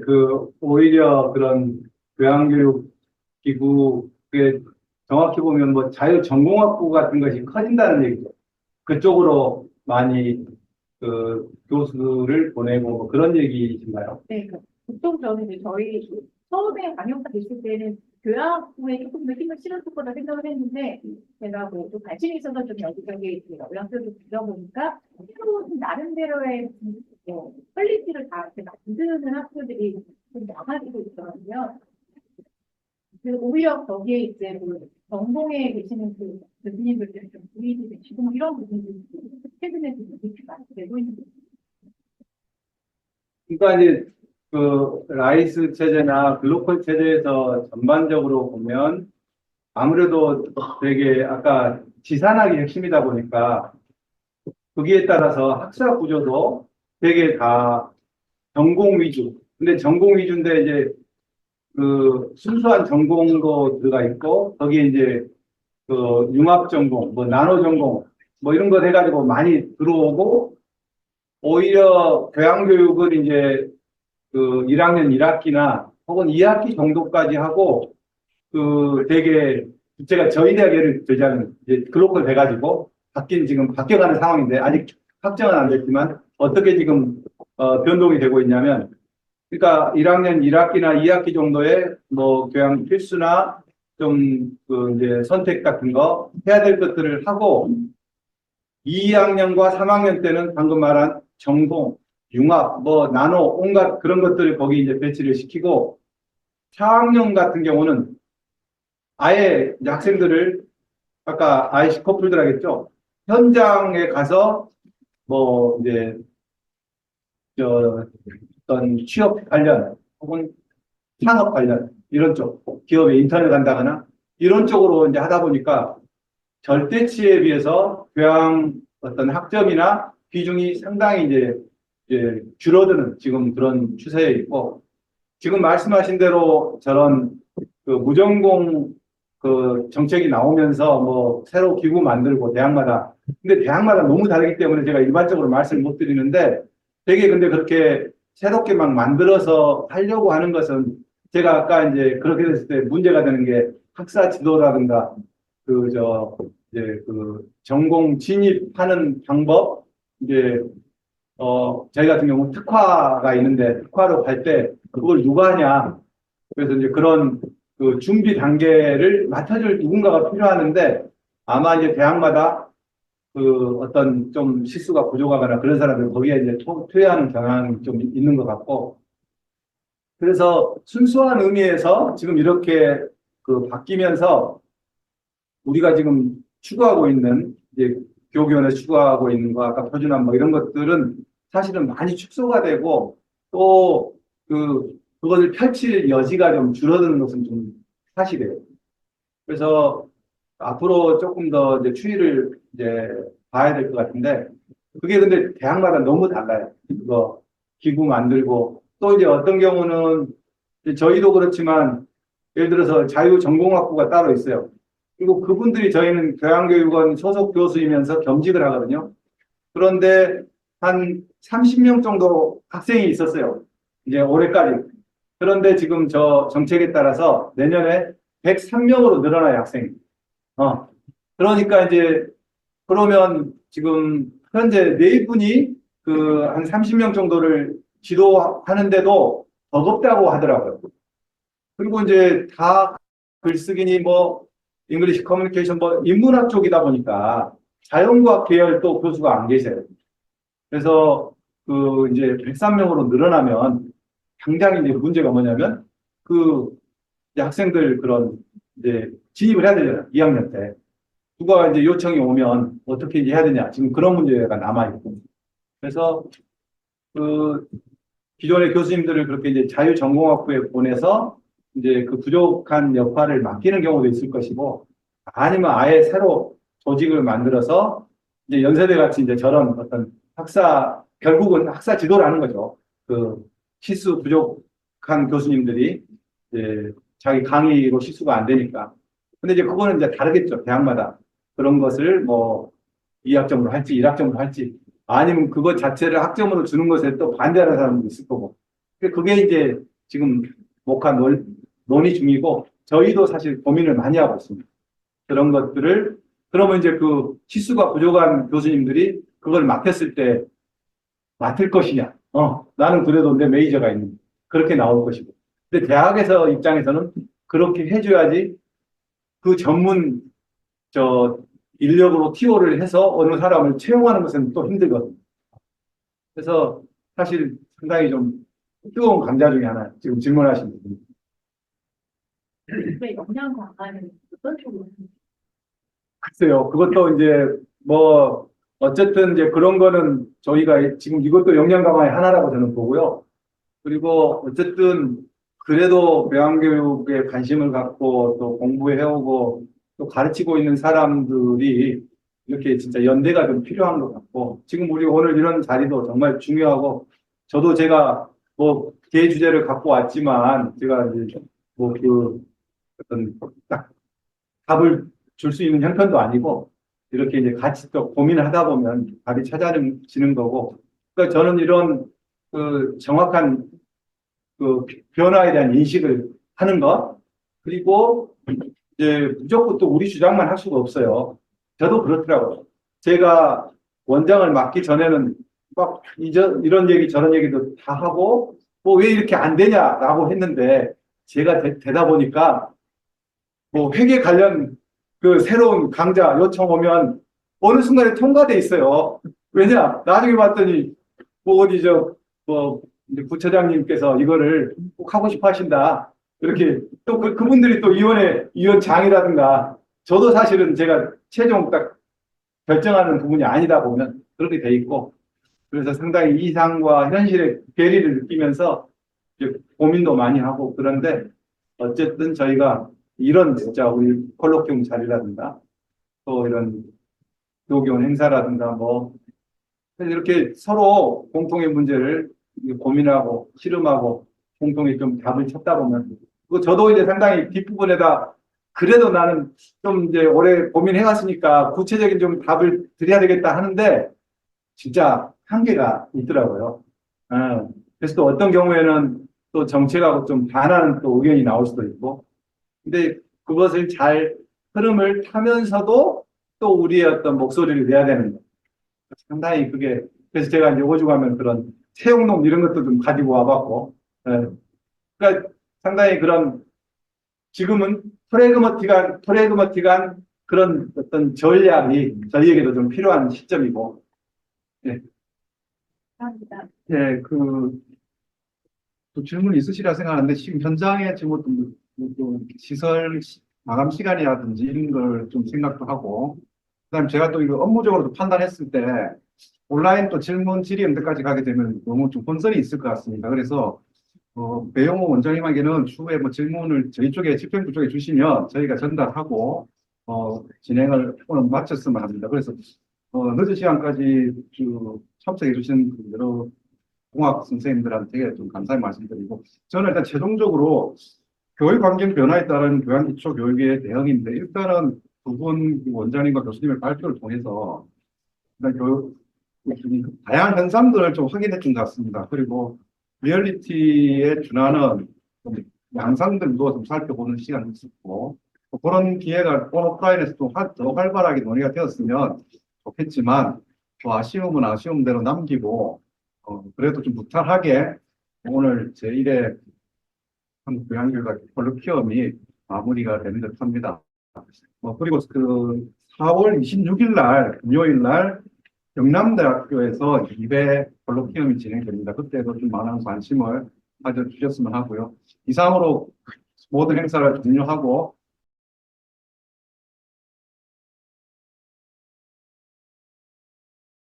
오히려 그런 교양교육 기구에 정확히 보면 뭐 자유전공학부 같은 것이 커진다는 얘기죠. 그쪽으로 많이 교수를 보내고 뭐 그런 얘기이신가요? 네, 보통 저는 이제 저희 처음에 강연사 됐을 때는 교양부에 조금 더 힘을 실었을 거다 생각을 했는데 제가 뭐좀 관심이 있어서 좀 여기저기 연락들을 드려보니까 새로운 나름대로의 퀄리티를 다 이렇게 만드는 학교들이 좀 많아지고 있더라고요. 오히려 거기에 이제 전공에 계시는 그 교수님들이 좀 부인이 되시고 뭐 이런 부분들이 최근에 좀 이렇게 많이 되고 있는 것 그러니까 이제 라이스 체제나 글로컬 체제에서 전반적으로 보면 아무래도 되게 아까 지산학이 핵심이다 보니까 거기에 따라서 학사 구조도 되게 다 전공 위주. 근데 전공 위주인데 이제 순수한 전공도 들어가 있고 거기에 이제 융합 전공, 뭐 나노 전공, 뭐 이런 거 해가지고 많이 들어오고 오히려 교양교육을 이제 1학년 1학기나 혹은 2학기 정도까지 하고 되게 제가 저희 대학 예를 들자면 이제 글로컬 돼가지고 지금 바뀌어가는 상황인데 아직 확정은 안 됐지만 어떻게 지금 변동이 되고 있냐면 그러니까 1학년 1학기나 2학기 정도에 뭐 교양 필수나 좀 이제 선택 같은 거 해야 될 것들을 하고 2학년과 3학년 때는 방금 말한 전공, 융합, 뭐 나노 온갖 그런 것들을 거기 이제 배치를 시키고 4학년 같은 경우는 아예 이제 학생들을 아까 IC 커플들 하겠죠. 현장에 가서 뭐 이제 어떤 취업 관련 혹은 산업 관련 이런 쪽 기업에 인턴을 간다거나 이런 쪽으로 이제 하다 보니까 절대치에 비해서 교양 어떤 학점이나 비중이 상당히 이제 줄어드는 지금 그런 추세에 있고 지금 말씀하신 대로 저런 무전공 정책이 나오면서 뭐 새로 기구 만들고 대학마다 근데 대학마다 너무 다르기 때문에 제가 일반적으로 말씀을 못 드리는데 되게 근데 그렇게 새롭게 막 만들어서 하려고 하는 것은 제가 아까 이제 그렇게 됐을 때 문제가 되는 게 학사 지도라든가 이제 전공 진입하는 방법 이제 저희 같은 경우 특화가 있는데 특화로 갈 때 그걸 누가 하냐 그래서 이제 그런 준비 단계를 맡아줄 누군가가 필요하는데 아마 이제 대학마다 어떤 좀 실수가 부족하거나 그런 사람들 거기에 이제 투여하는 경향이 좀 있는 것 같고 그래서 순수한 의미에서 지금 이렇게 바뀌면서 우리가 지금 추구하고 있는 이제 교육위원회 추구하고 있는 거 아까 표준화 뭐 이런 것들은 사실은 많이 축소가 되고 또 그것을 펼칠 여지가 좀 줄어드는 것은 좀 사실이에요. 그래서 앞으로 조금 더 이제 추이를 이제 봐야 될 것 같은데 그게 근데 대학마다 너무 달라요. 그거 기구 만들고 또 이제 어떤 경우는 이제 저희도 그렇지만 예를 들어서 자유전공학부가 따로 있어요. 그리고 그분들이 저희는 교양교육원 소속 교수이면서 겸직을 하거든요. 그런데 한 30명 정도 학생이 있었어요. 이제 올해까지. 그런데 지금 저 정책에 따라서 내년에 103명으로 늘어나요, 학생이. 그러니까 이제, 그러면 지금 현재 네 분이 한 30명 정도를 지도하는데도 버겁다고 하더라고요. 그리고 이제 다 글쓰기니 뭐, 잉글리시 커뮤니케이션 뭐, 인문학 쪽이다 보니까 자연과학 계열 또 교수가 안 계세요. 그래서 이제 103명으로 늘어나면 당장 이제 문제가 뭐냐면 이제 학생들 그런 이제 진입을 해야 되잖아요. 2학년 때. 누가 이제 요청이 오면 어떻게 이제 해야 되냐. 지금 그런 문제가 남아있고. 그래서 그 기존의 교수님들을 그렇게 이제 자유전공학부에 보내서 이제 그 부족한 역할을 맡기는 경우도 있을 것이고, 아니면 아예 새로 조직을 만들어서 이제 연세대 같이 이제 저런 어떤 결국은 학사 지도라는 거죠. 그 시수 부족한 교수님들이 이제 자기 강의로 시수가 안 되니까. 근데 이제 그거는 이제 다르겠죠. 대학마다. 그런 것을 뭐 2학점으로 할지 1학점으로 할지, 아니면 그것 자체를 학점으로 주는 것에 또 반대하는 사람도 있을 거고. 그게 이제 지금 목한 논의 중이고, 저희도 사실 고민을 많이 하고 있습니다. 그런 것들을, 그러면 이제 그 시수가 부족한 교수님들이 그걸 맡았을 때 맡을 것이냐. 나는 그래도 내 메이저가 있는, 그렇게 나올 것이고. 근데 대학에서 입장에서는 그렇게 해줘야지 그 전문, 인력으로 TO를 해서 어느 사람을 채용하는 것은 또 힘들거든요. 그래서 사실 상당히 좀 뜨거운 감자 중에 하나, 지금 질문하신 부분. 왜 역량 강화는 어떤 쪽으로? 글쎄요, 그것도 이제 뭐, 어쨌든 이제 그런 거는 저희가 지금 이것도 역량 강화의 하나라고 저는 보고요. 그리고 어쨌든 그래도 배양교육에 관심을 갖고 또 공부해오고 또 가르치고 있는 사람들이 이렇게 진짜 연대가 좀 필요한 것 같고, 지금 우리 오늘 이런 자리도 정말 중요하고, 저도 제가 뭐 개 주제를 갖고 왔지만 제가 이제 뭐 그 어떤 딱 답을 줄 수 있는 형편도 아니고, 이렇게 이제 같이 또 고민을 하다 보면 답이 찾아지는 거고, 그러니까 저는 이런 그 정확한 그 변화에 대한 인식을 하는 것, 그리고 이제 무조건 또 우리 주장만 할 수가 없어요. 저도 그렇더라고요. 제가 원장을 맡기 전에는 막 이런 얘기 저런 얘기도 다 하고, 뭐 왜 이렇게 안 되냐라고 했는데, 제가 되다 보니까 뭐 회계 관련 그 새로운 강좌 요청 오면 어느 순간에 통과돼 있어요. 왜냐? 나중에 봤더니 뭐 어디 뭐 이제 부처장님께서 이거를 꼭 하고 싶어 하신다. 이렇게 또 그분들이 또 위원장이라든가, 저도 사실은 제가 최종 딱 결정하는 부분이 아니다 보면 그렇게 돼 있고, 그래서 상당히 이상과 현실의 괴리를 느끼면서 이제 고민도 많이 하고, 그런데 어쨌든 저희가 이런 진짜 우리 콜로키움 자리라든가 또 이런 교육원 행사라든가 뭐 이렇게 서로 공통의 문제를 고민하고 씨름하고 공통의 좀 답을 찾다 보면, 저도 이제 상당히 뒷부분에다 그래도 나는 좀 이제 오래 고민해 갔으니까 구체적인 좀 답을 드려야 되겠다 하는데 진짜 한계가 있더라고요. 그래서 또 어떤 경우에는 또 정책하고 좀 반하는 또 의견이 나올 수도 있고, 근데 그것을 잘 흐름을 타면서도 또 우리의 어떤 목소리를 내야 되는 거. 상당히 그게, 그래서 제가 이제 오죽하면 그런 채용론 이런 것도 좀 가지고 와봤고, 그러니까 상당히 그런 지금은 프레그머틱한 그런 어떤 전략이 저희에게도 좀 필요한 시점이고, 예. 감사합니다. 예, 또 질문 있으시라 생각하는데, 지금 현장에 지금 또 시설 마감 시간이라든지 이런 걸 좀 생각도 하고, 그다음에 제가 또 이거 업무적으로도 판단했을 때 온라인 또 질문 질의응답까지 가게 되면 너무 좀 혼선이 있을 것 같습니다. 그래서 배용호 원장님에게는 추후에 뭐 질문을 저희 쪽에 집행부 쪽에 주시면 저희가 전달하고 진행을 오늘 마쳤으면 합니다. 그래서 늦은 시간까지 참석해 주신 여러 공학 선생님들한테 좀 감사의 말씀드리고, 저는 일단 최종적으로 교육 환경 변화에 따른 교양 기초 교육의 대응인데, 일단은 두 분 원장님과 교수님의 발표를 통해서 일단 다양한 현상들을 좀 확인해 준 것 같습니다. 그리고 리얼리티에 준하는 좀 양상들도 좀 살펴보는 시간이 있었고, 그런 기회가 오프라인에서 또 더 활발하게 논의가 되었으면 좋겠지만, 또 아쉬움은 아쉬움대로 남기고, 그래도 좀 무탈하게 오늘 제1회 한국교양교육 콜로키움이 마무리가 되는 듯 합니다. 그리고 그 4월 26일 날, 금요일 날, 경남대학교에서 2회 콜로키움이 진행됩니다. 그때도 좀 많은 관심을 가져주셨으면 하고요. 이상으로 모든 행사를 종료하고